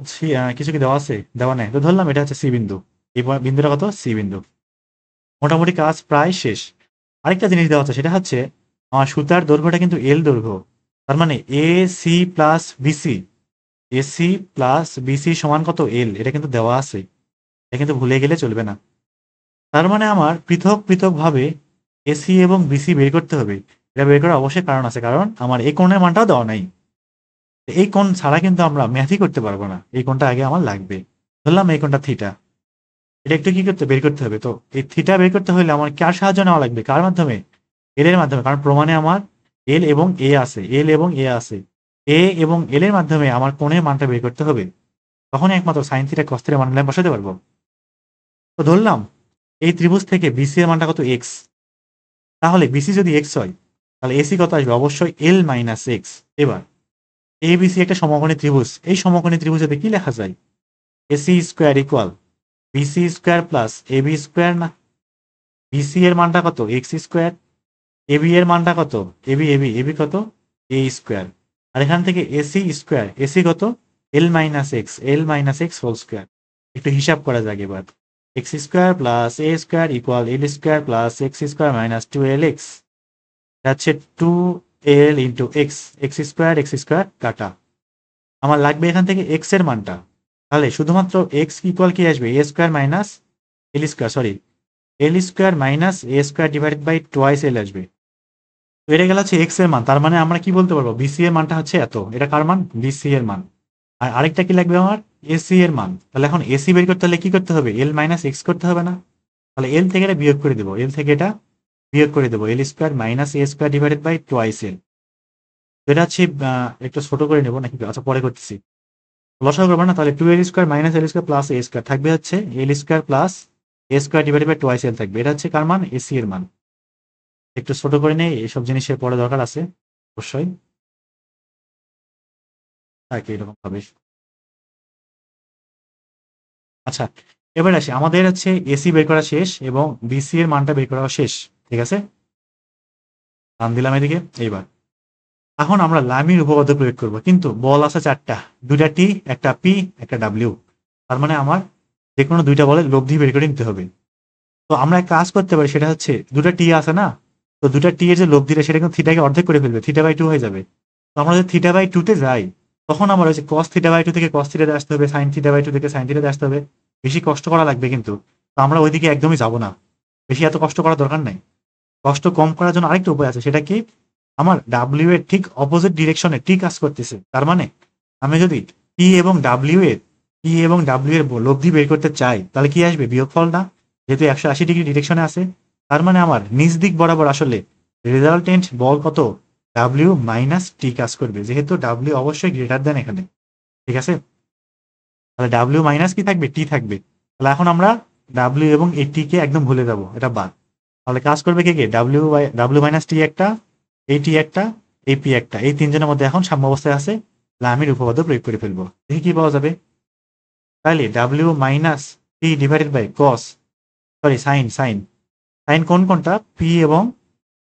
কিছু কি দেওয়া আছে, দেওয়া নাই, তো ধরলাম এটা হচ্ছে সি বিন্দু। এই বিন্দুটা কত, সি বিন্দু। মোটামুটি কাজ প্রায় শেষ। আরেকটা জিনিস দেওয়া আছে, সেটা হচ্ছে আমার সুতার দৈর্ঘ্যটা কিন্তু এল দৈর্ঘ্য, তার মানে A C plus BC, AC plus BC সমান কত, এল, এটা কিন্তু দেওয়া আছে, এটা কিন্তু ভুলে গেলে চলবে না। তার মানে আমার পৃথক পৃথক ভাবে এসি এবং বিসি বের করতে হবে। এটা বের করার অবশ্যই কারণ আছে, কারণ আমার এই কোণের মানটাও দেওয়া নাই। এই কোণ ছাড়া কিন্তু আমরা ম্যাথই করতে পারবো না, এই কোণটা আগে আমার লাগবে। ধরলাম এই কোণটা থিটা, এটা একটু কি করতে বের করতে হবে। তো এই থিটা বের করতে হলে আমার কার সাহায্য নেওয়া লাগবে, কার মাধ্যমে, এল এর মাধ্যমে, কারণ প্রমাণে আমার এল এবং এ আছে, এল এবং এ আছে। এ এবং এল এর মাধ্যমে আমার কোণের মানটা বের করতে হবে, তখনই একমাত্র সাইন থিটা কস থিটা মান বসাতে পারবো। তো ধরলাম এই ত্রিভুজ থেকে বিসি এর মানটা কত, এক্স। তাহলে বিসি যদি এক্স হয়, তাহলে এসি কত আসবে, অবশ্যই এল মাইনাস এক্স। এবার এ বিসি একটা সমকোণী ত্রিভুজ, এই সমকোণী ত্রিভুজে কি লেখা যায়, AC square equal BC square plus AB square, না, বিসি এর মানটা কত, এক্স স্কোয়ার, এবি এর মানটা কত, এবি এবি এবি কত, এ স্কোয়ার। আর এখান থেকে এসি স্কোয়ার, এসি কত, L minus X, L minus X whole square. একটু হিসাব করা যাক এবার, X square plus A square equal L square plus X square minus 2lx, হচ্ছে 2l into x, x square কাটা। আমার লাগবে এখান থেকে এক্স এর মানটা, তাহলে শুধুমাত্র এক্স ইকুয়াল কি আসবে, A square minus L square, sorry, L square minus A square divided by twice L আসবে। তো এটা গেল হচ্ছে এক্স এর মান, তার মানে আমরা কি বলতে পারবো, বিসি এর মানটা হচ্ছে এত, এটা কার মান, বিসি এর মান। আর আরেকটা কি লাগবে আমার, এসি এর মান। তাহলে এখন এসি বের করতে হলে কি করতে হবে, এল মাইনাস এক্স করতে হবে না। তাহলে এল থেকে এটা বিয়োগ করে দেবো, এল থেকে এটা বিয়োগ করে দেবো, L square minus A square divided by twice L. এটা হচ্ছে একটু ছোট করে নেবো নাকি, আচ্ছা পরে করতেছি, লসাগু করবো না। তাহলে 2l square minus L square plus A square থাকবে হচ্ছে L square plus A square divided by twice L থাকবে। এটা হচ্ছে কার মান, এসি এর মান। একটু ছোট করে নেই, এইসব জিনিসের পরে দরকার আছে অবশ্যই, থাকে এরকম ভাবে। আচ্ছা, এবার আসি, আমাদের হচ্ছে এসি বের করা শেষ এবং বিসি এর মানটা বের করা শেষ, ঠিক আছে। টান দিলাম এদিকে। এইবার এখন আমরা লামির উপপাদ্য প্রয়োগ করব, কিন্তু বল আছে চারটা, দুইটা টি, একটা পি, একটা ডাব্লিউ। তার মানে আমার যে কোনো দুইটা বলের লব্ধি বের করে নিতে হবে। তো আমরা এক কাজ করতে পারি, সেটা হচ্ছে দুটা টি আছে না, তো দুটা টি এর যে লব্ধিটা সেটা কিন্তু থিটাকে অর্ধেক করে ফেলবে, θ/2 হয়ে যাবে। তো আমরা যদি θ/2 তে যাই তখন আবার ওই যে cos θ/2 থেকে cos θ আসতে হবে, sin θ/2 থেকে sin θ আসতে হবে, বেশি কষ্ট করা লাগবে কিন্তু। তো আমরা ওইদিকে একদমই যাব না, বেশি এত কষ্ট করার দরকার নাই। কষ্ট কম করার জন্য আরেকটা উপায় আছে, সেটা কি, আমার ডাব্লিউ এর ঠিক অপোজিট ডিরেকশনে টি কাজ করতেছে। তার মানে আমি যদি টি এবং ডাব্লিউ এর লব্ধি বের করতে চাই তাহলে কি আসবে, বিয়োগফল না, যেহেতু 180 ডিগ্রি ডিরেকশনে আছে। তার মানে আমার নিচ দিক বরাবর আসলে রেজাল্টেন্ট বল কত, ডাব্লিউ মাইনাস টি কাজ করবে, যেহেতু ডাব্লিউ অবশ্যই গ্রেটার দেন এখানে। ঠিক আছে, তাহলে ডাব্লিউ মাইনাস কি থাকবে, টি থাকবে। তাহলে এখন আমরা ডাব্লিউ এবং এই টি কে একদম ভুলে যাবো, এটা বাদ। তাহলে কাজ করবে কে কে, ডাব্লিউ মাইনাস টি একটা, এই টি একটা, এই পি একটা, এই তিনজনের মধ্যে এখন সাম্য অবস্থায় আছে। লামির উপপাদ্য প্রয়োগ করে ফেলবো, দেখি কি পাওয়া যাবে। তাহলে W minus T divided by cos, sorry sine, sine কোনটা, পি এবং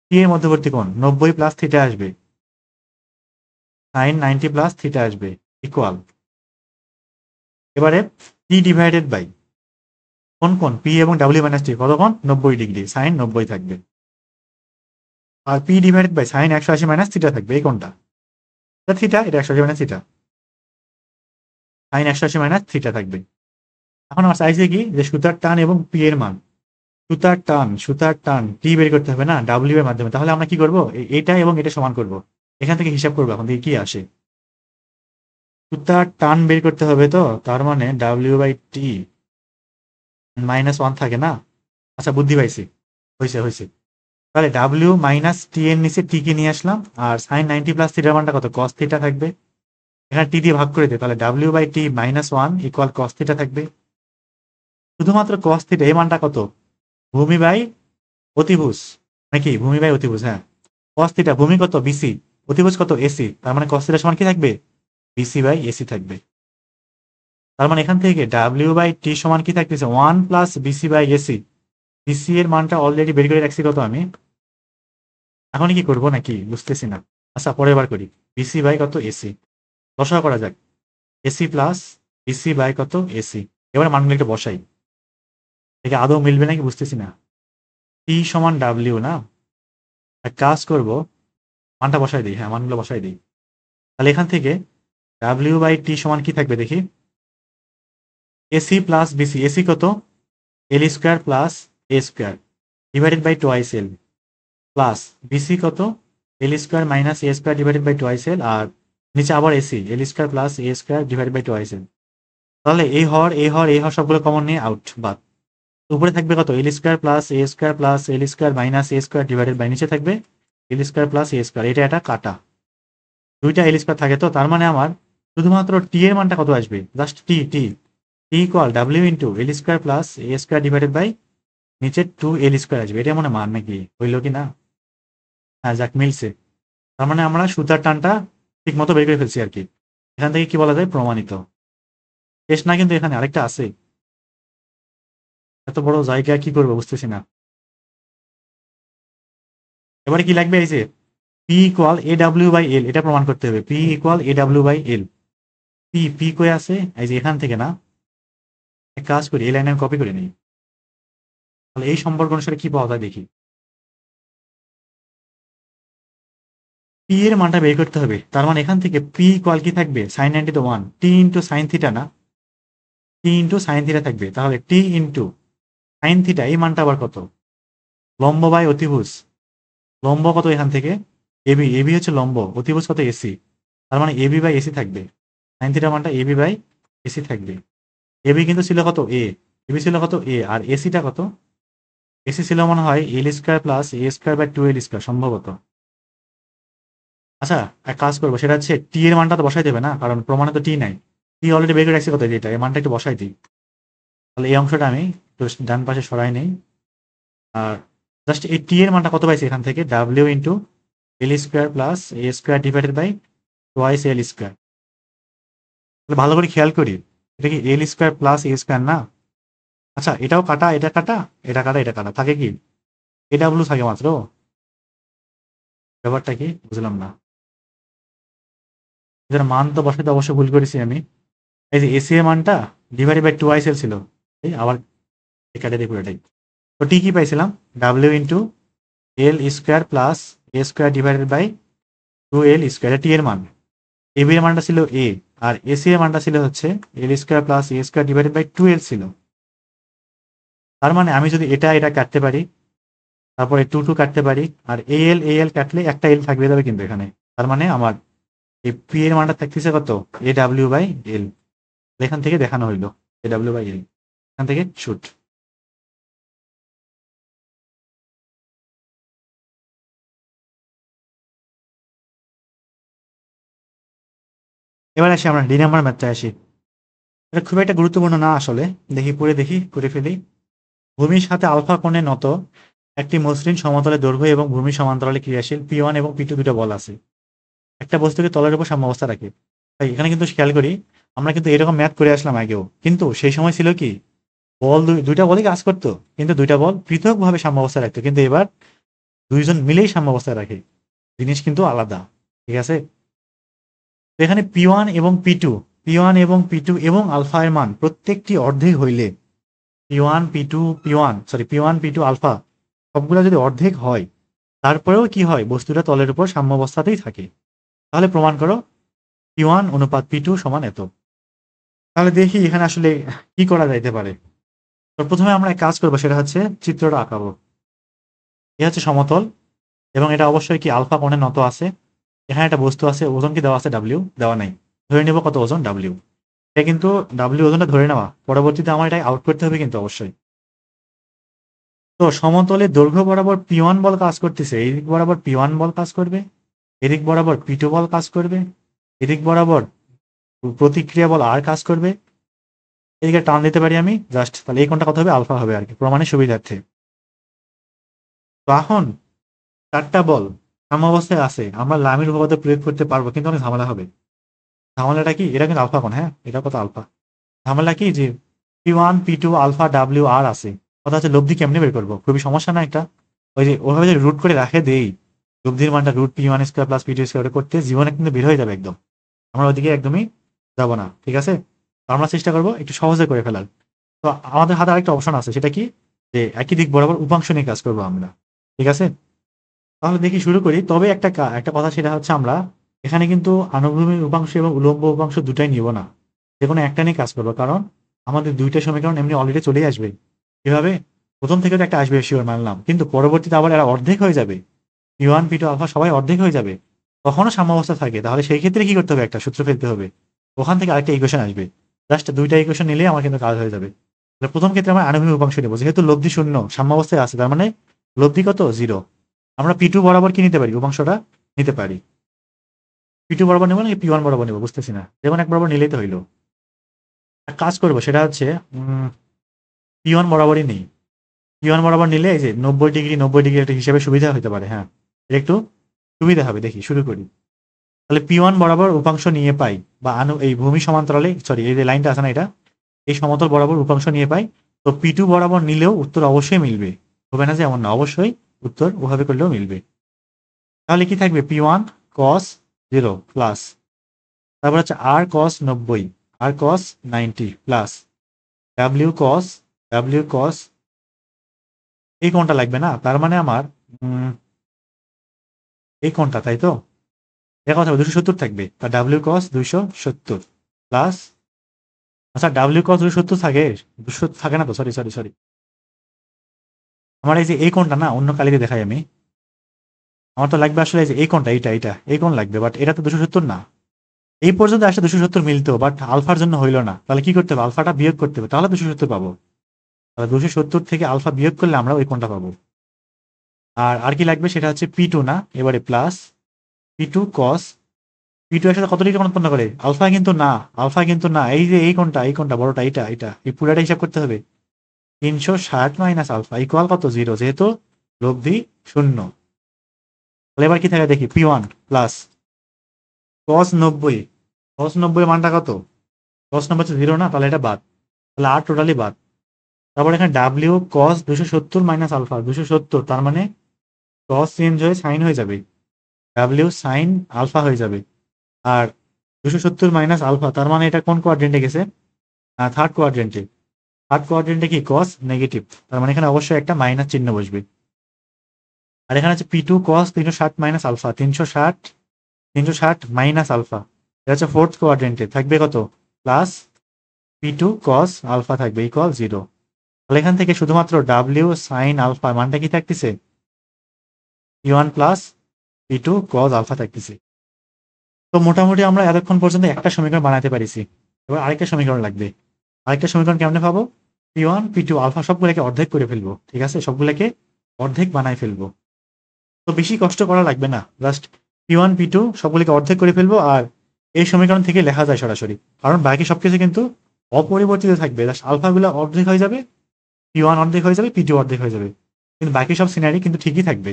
টি এর মধ্যবর্তী কোণ 90 প্লাস থিটা আসবে, সাইন 90 প্লাস থিটা আসবে, ইকুয়াল। এবারে টি ডিভাইডেড বাই কোন পি এবং ডাব্লিউ মাইনাস টি কত কোণ, 90 ডিগ্রি, সাইন 90 থাকবে। আর P divided by sine 180 minus theta থাকবে, এই কোণটা থিটা, এটা 180 minus theta, sine 180 minus theta থাকবে। এখন আমার চাইছে কি, যে সুতার টান এবং পি এর মান, সুতার টান টি বের করতে হবে না ডাব্লিউ এর মাধ্যমে। তাহলে আমরা কি করব, এটা এবং এটা সমান করব, এখান থেকে হিসাব করবো। এখন দেখি কি আসে, সুতার টান বের করতে হবে, তো তার মানে ডাব্লিউ/টি -1 থাকে না। আচ্ছা বুদ্ধি পাইছি, হয়েছে। তাহলে ডাব্লিউ মাইনাস টি এর নিচে টি কে নিয়ে আসলাম, আর সাইন 90 প্লাস থিটার মানটা কত, কস থিটা থাকবে। এখানে টি দিয়ে ভাগ করে দে, তাহলে ডাব্লিউ/টি -1 ইকুয়াল কস থিটা থাকবে। শুধুমাত্র কস থিটা, এই মানটা কত, ভূমি বাই অতিভুজ, নাকি ভূমি বাই অতিভুজ, হ্যাঁ। কস থিটা, ভূমি কত, বিসি, অতিভুজ কত, এসি, তার মানে কস থিটা সমান কি থাকবে, বিসি/এসি থাকবে। তার মানে এখান থেকে ডাব্লিউ/টি সমান কি থাকতেছে, 1 প্লাস বিসি/এসি। বিসি এর মানটা অলরেডি বের করে রাখছি কত আমি, এখন কি করবো নাকি বুঝতেছি না। আচ্ছা পরের বার করি, বিসি/ কত, এসি, দশা করা যাক, এসি প্লাস বিসি/ কত, এসি। এবার মানগুলো একটু বসাই, এটা আদৌ মিলবে নাকি বুঝতেছি না। টি সমান ডাব্লিউ না, এক কাজ করব, মানটা বসাই দিই, হ্যাঁ মানগুলো বসাই দিই। তাহলে এখান থেকে ডাব্লিউ/টি সমান কি থাকবে দেখি, এসি প্লাস বিসি, এসি কত, L square plus A square divided by twice L, plus BC কত, L square minus A square divided by twice L, আর নিচে আবার AC, L square plus A square divided by twice L. তাহলে এই হর সবগুলো common নিয়ে out, বাদ। উপরে থাকবে কত, L square plus A square plus L square minus A square divided by, নিচে থাকবে L square plus A square, এটা একটা কাটা, দুইটা এল স্কোয়ার থাকে। তো তার মানে আমার শুধুমাত্র টি এর মানটা কত আসবে, just T equal W into L square plus A square divided by নিচে 2 এল স্কোয়ার আসবে। এটা মনে মান নাকি, হইলো কি না, হ্যাঁ যাক মিলছে। তার মানে আমরা সুতার টানটা ঠিক মতো বের করে ফেলছি আর কি। এখান থেকে কি বলা যায়, প্রমাণিত। শেষ না কিন্তু, এখানে আরেকটা আছে, এত বড় জায়গা কি করবো বুঝতেছি না। এবারে কি লাগবে, এই যে P equal A W by L, এটা প্রমাণ করতে হবে, P equal A W by L. P কই আছে, এই যে এখান থেকে না, এক কাজ করি, এই লাইনে আমি কপি করে নিই। তাহলে এই সম্পর্ক অনুসারে কি পাওয়া যায় দেখি, পি এর মানটা বের করতে হবে। তার মানে এখান থেকে পি ইকুয়াল কি থাকবে, সাইন 90 তো 1, টি ইন্টু সাইন থিটা না, টি ইন্টু সাইন থিটা থাকবে। তাহলে টি ইন্টু সাইন থিটা, এই মানটা আবার কত, লম্ব বাই অতিভুজ, লম্ব কত এখান থেকে, এবি হচ্ছে লম্ব, অতিভুজ কত, এসি। তার মানে এবি বাই এসি থাকবে, সাইন থিটা মানটা এবি বাই এসি থাকবে। এবি কিন্তু ছিল কত, এবি ছিল কত, আর এসিটা কত, এসি ছিল মনে হয় L square plus A square by 2 L square সম্ভবত। আচ্ছা এক কাজ করবো, সেটা হচ্ছে টি এর মানটা তো বসাই দেবে না, কারণ প্রমাণে তো টি নাই, টি অলরেডি বের করে রাখছি কত, যেটা এই মানটা একটু বসাই দিই। তাহলে এই অংশটা আমি একটু ডান পাশে সরাই নেই, আর জাস্ট এই টি এর মানটা কত পাইছি এখান থেকে, W into L square plus A square divided by twice L square. তাহলে ভালো করে খেয়াল করি, এটা কি L square plus A square না। আচ্ছা এটাও কাটা, এটা কাটা, এটা কাটা, থাকে কি এ ডাব্লিউ থাকে মাত্র, ব্যাপারটা কি বুঝলাম না। এটার মান তো বসাতে অবশ্যই ভুল করেছি আমি, এই যে এসি এর মানটা ডিভাইডেড বাই 2 এল ছিল, এই আবার কেটে দিই পুরোটাই। তো টি কি পাইছিলাম, W into L square plus A square divided by 2l square, T এর মান। এ বি এর মানটা ছিল এ, আর এসি এর মানটা ছিল হচ্ছে L square plus A square divided by 2l ছিল। তার মানে আমি যদি এটা এটা কাটতে পারি, তারপরে 2 কাটতে পারি, আর এল কাটলে একটা এল থাকবে যাবে কিন্তু এখানে। তার মানে আমার এই পি এর মানটা থাকতেছে কত, এ ডাব্লিউ বাই এল। এখান থেকে দেখানো হইলো এ ডাব্লিউ বাই এল, এখান থেকে শুট। এবার আসি আমরা ডি নাম্বার ম্যাথটা আসি। এটা খুব একটা গুরুত্বপূর্ণ না আসলে, দেখি করে ফেলি। ভূমির সাথে আলফা কোণে নত একটি মসৃণ সমতলে দৈর্ঘ্য এবং ভূমি সমান্তরালে ক্রিয়াশীল P1 এবং P2 দুটো বল আছে। একটা বস্তুকে তলের উপর সাম্যাবস্থা রাখে। তাই এখানে কিন্তু খেয়াল করি, আমরা কিন্তু এরকম ম্যাথ করে আসলাম আগেও, কিন্তু সেই সময় ছিল কি বল দুইটা বলই কাজ করতো, কিন্তু দুইটা বল পৃথকভাবে সাম্যাবস্থা রাখতো, কিন্তু এবার দুইজন মিলেই সাম্যাবস্থায় রাখে। জিনিস কিন্তু আলাদা, ঠিক আছে। তো এখানে P1 এবং P2 এবং আলফা এর মান প্রত্যেকটি অর্ধেক হইলে P1 P2 আলফা সবগুলো যদি অর্ধেক হয়, তারপরেও কি হয়, বস্তুটা তলের উপর সাম্যাবস্থাতেই থাকে। তাহলে প্রমাণ করো P1 অনুপাত P2 সমান এত। তাহলে দেখি এখানে আসলে কি করা যাইতে পারে। তো প্রথমে আমরা এক কাজ করবো, সেটা হচ্ছে চিত্রটা আঁকাবো। এ হচ্ছে সমতল, এবং এটা অবশ্যই কি আলফা কোণে নত আছে। এখানে একটা বস্তু আছে, ওজন কি দেওয়া আছে, ডাব্লিউ দেওয়া নাই। ধরে নেব কত ওজন, ডাব্লিউ। এটা কিন্তু ডাব্লিউ ওজনটা ধরে নেওয়া, পরবর্তীতে আমার এটা আউট করতে হবে কিন্তু অবশ্যই। তো সমতলে দৈর্ঘ্য বরাবর P1 বল কাজ করতেছে, এদিক বরাবর P1 বল কাজ করবে, এদিক বরাবর P2 বল কাজ করবে, এদিক বরাবর প্রতিক্রিয়া বল আর কাজ করবে। এদিকে টান দিতে পারি আমি জাস্ট, তাহলে এই কোণটা কত হবে, আলফা হবে আর কি, প্রমাণের সুবিধার্থে। তো এখন চারটা বল সাম্যাবস্থায় আছে, আমরা লামির উপপাদ্য প্রয়োগ করতে পারবো, কিন্তু অনেক ঝামেলা হবে। ঝামেলাটা কি, এটা কিন্তু আলফা কোণ, হ্যাঁ এটা কত আলফা। ঝামেলা কি যে P1 P2 alpha W R আছে, কথা হচ্ছে লব্ধি কেমনে বের করবো, খুবই সমস্যা না একটা। ওই যে ওভাবে যে রুট করে রাখে দেই, লব্ধির মানটা root P1 square plus P2 square করতে জীবনে কিন্তু বের হয়ে যাবে একদম। আমরা ওইদিকে একদমই যাবো না, ঠিক আছে। তো আমরা চেষ্টা করবো একটু সহজে করে ফেলার। তো আমাদের হাতে আরেকটা অপশন আছে, সেটা কি, যে একই দিক বরাবর উপাংশ নিয়ে কাজ করবো আমরা, ঠিক আছে। তাহলে দেখি শুরু করি। তবে একটা কথা, সেটা হচ্ছে আমরা এখানে কিন্তু আনুভূমিক উপাংশ এবং উলম্ব উপাংশ দুটাই নিব না, যে কোনো একটা নিয়ে কাজ করবো, কারণ আমাদের দুইটা সমীকরণ এমনি অলরেডি চলেই আসবে। কিভাবে, প্রথম থেকে তো একটা আসবে শিওর মানলাম, কিন্তু পরবর্তীতে আবার এরা অর্ধেক হয়ে যাবে, P1 P2 আলফা সবাই অর্ধেক হয়ে যাবে, তখনও সাম্যাবস্থা থাকে। তাহলে সেই ক্ষেত্রে কি করতে হবে, একটা সূত্র ফেলতে হবে, ওখান থেকে আরেকটা ইকুয়েশন আসবে। জাস্ট দুইটা ইকুয়েশন নিলেই আমার কিন্তু কাজ হয়ে যাবে। তাহলে প্রথম ক্ষেত্রে আমরা আনুভূমিক উপাংশ নেবো, যেহেতু লব্ধি শূন্য সাম্যাবস্থায় আছে, তার মানে লব্ধি কত, 0। আমরা P2 বরাবর কি নিতে পারি, উপাংশটা নিতে পারি। P2 বরাবর নেবো নাকি P1 বরাবর নেবো বুঝতেছি না, যেমন এক বরাবর নিলেই তো হইলো। এক কাজ করবো, সেটা হচ্ছে P1 বরাবরই নেই। P1 বরাবর নিলে এই যে 90 ডিগ্রি একটা হিসেবে সুবিধা হতে পারে, হ্যাঁ এটা একটু সুবিধা হবে। দেখি শুরু করি। তাহলে P1 বরাবর উপাংশ নিয়ে পাই, বা এই ভূমি সমান্তরালে, সরি এই যে লাইনটা আছে না, এটা এই সমতল বরাবর উপাংশ নিয়ে পাই। তো P2 বরাবর নিলেও উত্তর অবশ্যই মিলবে, হবে না যে এমন না, অবশ্যই উত্তর ওভাবে করলেও মিলবে। তাহলে কি থাকবে, P1 cos 0 প্লাস, তারপর হচ্ছে R cos 90, R cos 90 plus W cos এই কোণটা লাগবে না, তার মানে আমার এই কোণটা, তাই তো, এটা কথা 270 থাকবে, তার W cos 270 প্লাস, আচ্ছা W cos 270 থাকে, 270 থাকে না তো, সরি আমার এই যে এই কোণটা না, অন্য কালিতে দেখাই আমি, আমার তো লাগবে আসলে এই যে এই কোণটা, এইটা এই কোণ লাগবে, বাট এটা তো 270 না। এই পর্যন্ত আসলে 270 মিলতো, বাট আলফার জন্য হইলো না। তাহলে কি করতে হবে, আলফাটা বিয়োগ করতে হবে, তাহলে 270 পাবো। তাহলে 270 থেকে আলফা বিয়োগ করলে আমরা ওই কোণটা পাবো। আর কি লাগবে, সেটা হচ্ছে P2 না, এবারে প্লাস P2 cos, P2 এর সাথে কত ডিগ্রি কোণ উৎপন্ন করে, আলফা কিন্তু না, এই যে এই কোণটা বড়টা, এটা এই পুরাটা হিসাব করতে হবে। 360 মাইনাস আলফা ইকুয়াল কত, 0, যেহেতু লব্ধি শূন্য। তাহলে এবার কি থাকে দেখি, P1 প্লাস cos 90 মানটা কত, cos 90 হচ্ছে 0 না, তাহলে এটা বাদ, তাহলে আর টোটালি বাদ। তারপর এখানে W cos 270 মাইনাস আলফা 270, তার মানে cos চেঞ্জ হয়ে সাইন হয়ে যাবে, W সাইন আলফা হয়ে যাবে। আর 270 মাইনাস আলফা, তার মানে এটা কোন কোয়াড্রেন্টে গেছে, থার্ড কোয়াড্রেন্টে কি cos নেগেটিভ, তার মানে এখানে অবশ্যই একটা মাইনাস চিহ্ন বসবে। আর এখানে হচ্ছে P2 cos 360 minus alpha, 360 minus alpha, এটা হচ্ছে ফোর্থ কোয়াড্রেন্টে থাকবে কত, প্লাস P2 cos আলফা থাকবে ইকুয়াল 0। তাহলে এখান থেকে শুধুমাত্র W সাইন আলফা মানটা কি থাকতেছে, P1 plus P2 cos alpha থাকতেছে। তো মোটামুটি আমরা এতক্ষণ পর্যন্ত একটা সমীকরণ বানাতে পারিছি। এবার আরেকটা সমীকরণ লাগবে। আরেকটা সমীকরণ কেমনে পাবো, P1 P2 আলফা সবগুলোকে অর্ধেক করে ফেলবো, ঠিক আছে, সবগুলোকে অর্ধেক বানায় ফেলবো। তো বেশি কষ্ট করা লাগবে না, জাস্ট P1 P2 সবগুলোকে অর্ধেক করে ফেলবো, আর এই সমীকরণ থেকে লেখা যায় সরাসরি, কারণ বাকি সবকিছু কিন্তু অপরিবর্তিত থাকবে, জাস্ট আলফাগুলো অর্ধেক হয়ে যাবে, P1 অর্ধেক হয়ে যাবে, P2 অর্ধেক হয়ে যাবে, কিন্তু বাকি সব সিনারি কিন্তু ঠিকই থাকবে।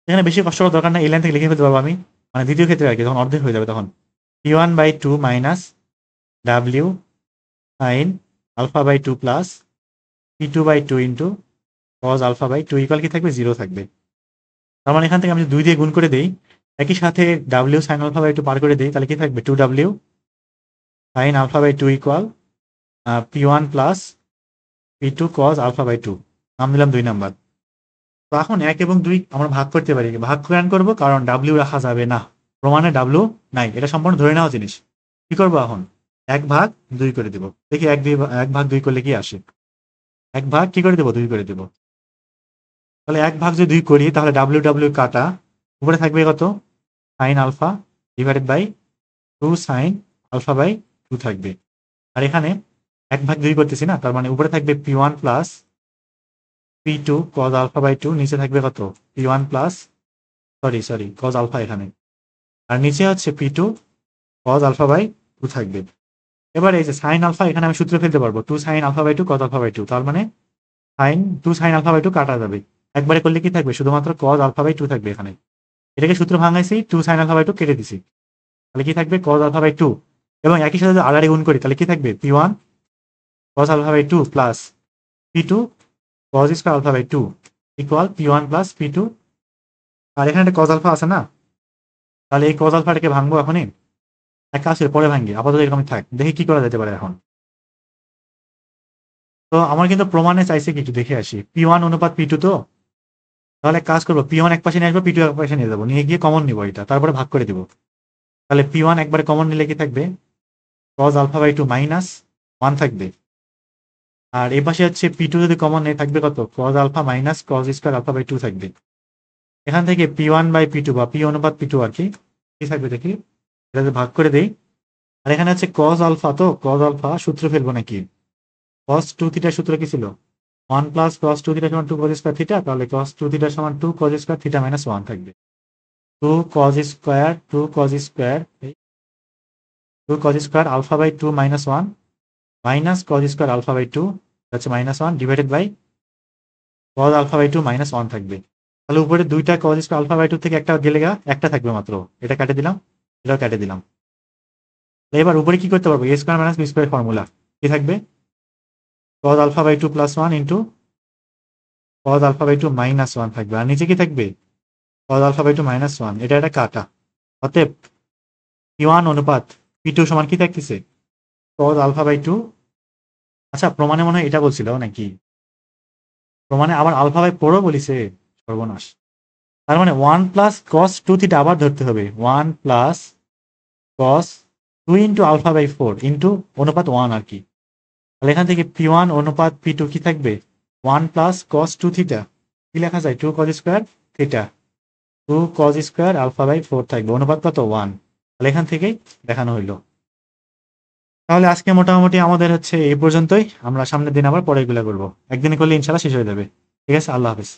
এখানে বেশি কষ্ট করার দরকার না, এই লাইন থেকে লিখে ফেলতে পারবো আমি, মানে দ্বিতীয় ক্ষেত্রে আর কি, যখন অর্ধেক হয়ে যাবে তখন P1/2 মাইনাস W সাইন আলফা/2 প্লাস P2/2 ইন্টু cos আলফা/2 ইকুয়াল কি থাকবে, 0 থাকবে। তার মানে এখান থেকে আমি 2 দিয়ে গুণ করে দেই, একই সাথে W সাইন আলফা/2 পার করে দেই, তাহলে কি থাকবে, 2W সাইন আলফা/2 equal P1 plus P2 cos আলফা/2, নাম দিলাম 2 নাম্বার। তো এখন 1 এবং 2 আমরা ভাগ করতে পারি, ভাগ কেন করবো, কারণ W রাখা যাবে না, প্রমাণে W নাই, এটা সম্পূর্ণ ধরে নেওয়া জিনিস। কি করবো এখন, 1/2 করে দিব, দেখি 1/2 করলে কি আসে, 1 ভাগ কি করে দেবো, 2 করে দেবো। তাহলে 1 ভাগ যদি 2 করি, তাহলে W কাটা, উপরে থাকবে কত, sine alpha divided by 2 sine আলফা/2 থাকবে। আর এখানে 1/2 করতেছি না, তার মানে উপরে থাকবে P1 প্লাস P2 cos আলফা/2, নিচে থাকবে কত, P1 plus sorry cos alpha এখানে, আর নিচে হচ্ছে P2 cos আলফা/2 থাকবে। এবার এই যে সাইন আলফা, এখানে আমি সূত্র ফেলতে পারবো 2 সাইন আলফা/2 cos আলফা/2, তার মানে 2 সাইন আলফা/2 কাটা যাবে, একবারে করলে কি থাকবে, শুধুমাত্র cos আলফা/2 থাকবে এখানে। এটাকে সূত্র ভাঙাইছি, 2 সাইন আলফা/2 কেটে দিছি, তাহলে কি থাকবে, cos আলফা/2, এবং একই সাথে যদি আড়াআড়ি গুণ করি, তাহলে কি থাকবে, P1 cos আলফা/2 প্লাস P2 cos স্কয়ার আলফা/2 ইকুয়াল P1 প্লাস P2। আর এখানে একটা cos আলফা আছে না, তাহলে এই cos আলফাটাকে ভাঙবো এখনই, এক কাজ করে পরে ভাঙি, আপাতত এরকমই থাক, দেখি কি করা যেতে পারে এখন। তো আমার কিন্তু প্রমাণে চাইছে কি, একটু দেখে আসি, P1 অনুপাত P2, তো তাহলে এক কাজ করবো, P1 এক পাশে নিয়ে আসবো, P2 এক পাশে নিয়ে যাবো, নিয়ে গিয়ে কমন নিবো এটা, তারপরে ভাগ করে দিব। তাহলে P1 একবারে কমন নিলে কি থাকবে, cos আলফা/2 মাইনাস 1 থাকবে, আর এই পাশে হচ্ছে P2 যদি কমন নেই, থাকবে কত, cos alpha minus cos square আলফা/2 থাকবে। এখান থেকে P1/P2 বা P অনুপাত P2 আর কি থাকবে দেখি, এটা যদি ভাগ করে দেই, আর এখানে হচ্ছে cos আলফা, তো cos আলফা সূত্র ফেলবো নাকি, cos 2 থিটার সূত্র কি ছিল, 1 প্লাস cos 2 থিটা সমান 2 cos স্কয়ার থিটা, তাহলে cos 2 থিটা সমান 2 cos স্কয়ার থিটা মাইনাস 1 থাকবে, 2 cos স্কয়ার আলফা/2 মাইনাস 1 মাইনাস cos স্কয়ার আলফা/2 হচ্ছে মাইনাস 1 ডিভাইডেড বাই cos আলফা/2 মাইনাস 1 থাকবে। তাহলে উপরে 2টা cos স্কয়ার আলফা/2 থেকে একটা গেলে একটা থাকবে মাত্র, এটা কেটে দিলাম, এটাও কেটে দিলাম। এবার উপরে কি করতে পারবো, a square minus b square formula, কি থাকবে, cos আলফা/2 প্লাস 1 ইন্টু cos আলফা/2 মাইনাস 1 থাকবে, আর নিচে কি থাকবে, cos আলফা/2 মাইনাস 1, এটা কাটা, অতএব P1 অনুপাত P2 সমান কি থাকতেছে, cos আলফা/2। আচ্ছা, প্রমাণে মনে হয় এটা বলছিল নাকি, প্রমাণে আবার আলফা/4 বলিছে, সর্বনাশ। তার মানে 1 প্লাস cos 2 থিটা আবার ধরতে হবে, 1 প্লাস cos 2 ইন্টু আলফা/4 ইন্টু অনুপাত 1 আর কি। তাহলে এখান থেকে P1 অনুপাত P2 কি থাকবে, 1 প্লাস cos 2 থিটা, কি লেখা যায়, 2 cos square theta, 2 cos square আলফা/4 থাকবে, অনুপাত কত, 1। তাহলে এখান থেকেই দেখানো হইলো। তাহলে আজকে মোটামুটি আমাদের হচ্ছে এই পর্যন্তই, আমরা সামনের দিন আবার পরে এগুলা করবো, একদিনে করলে ইনশাল্লাহ শেষ হয়ে যাবে। ঠিক আছে, আল্লাহ হাফেজ।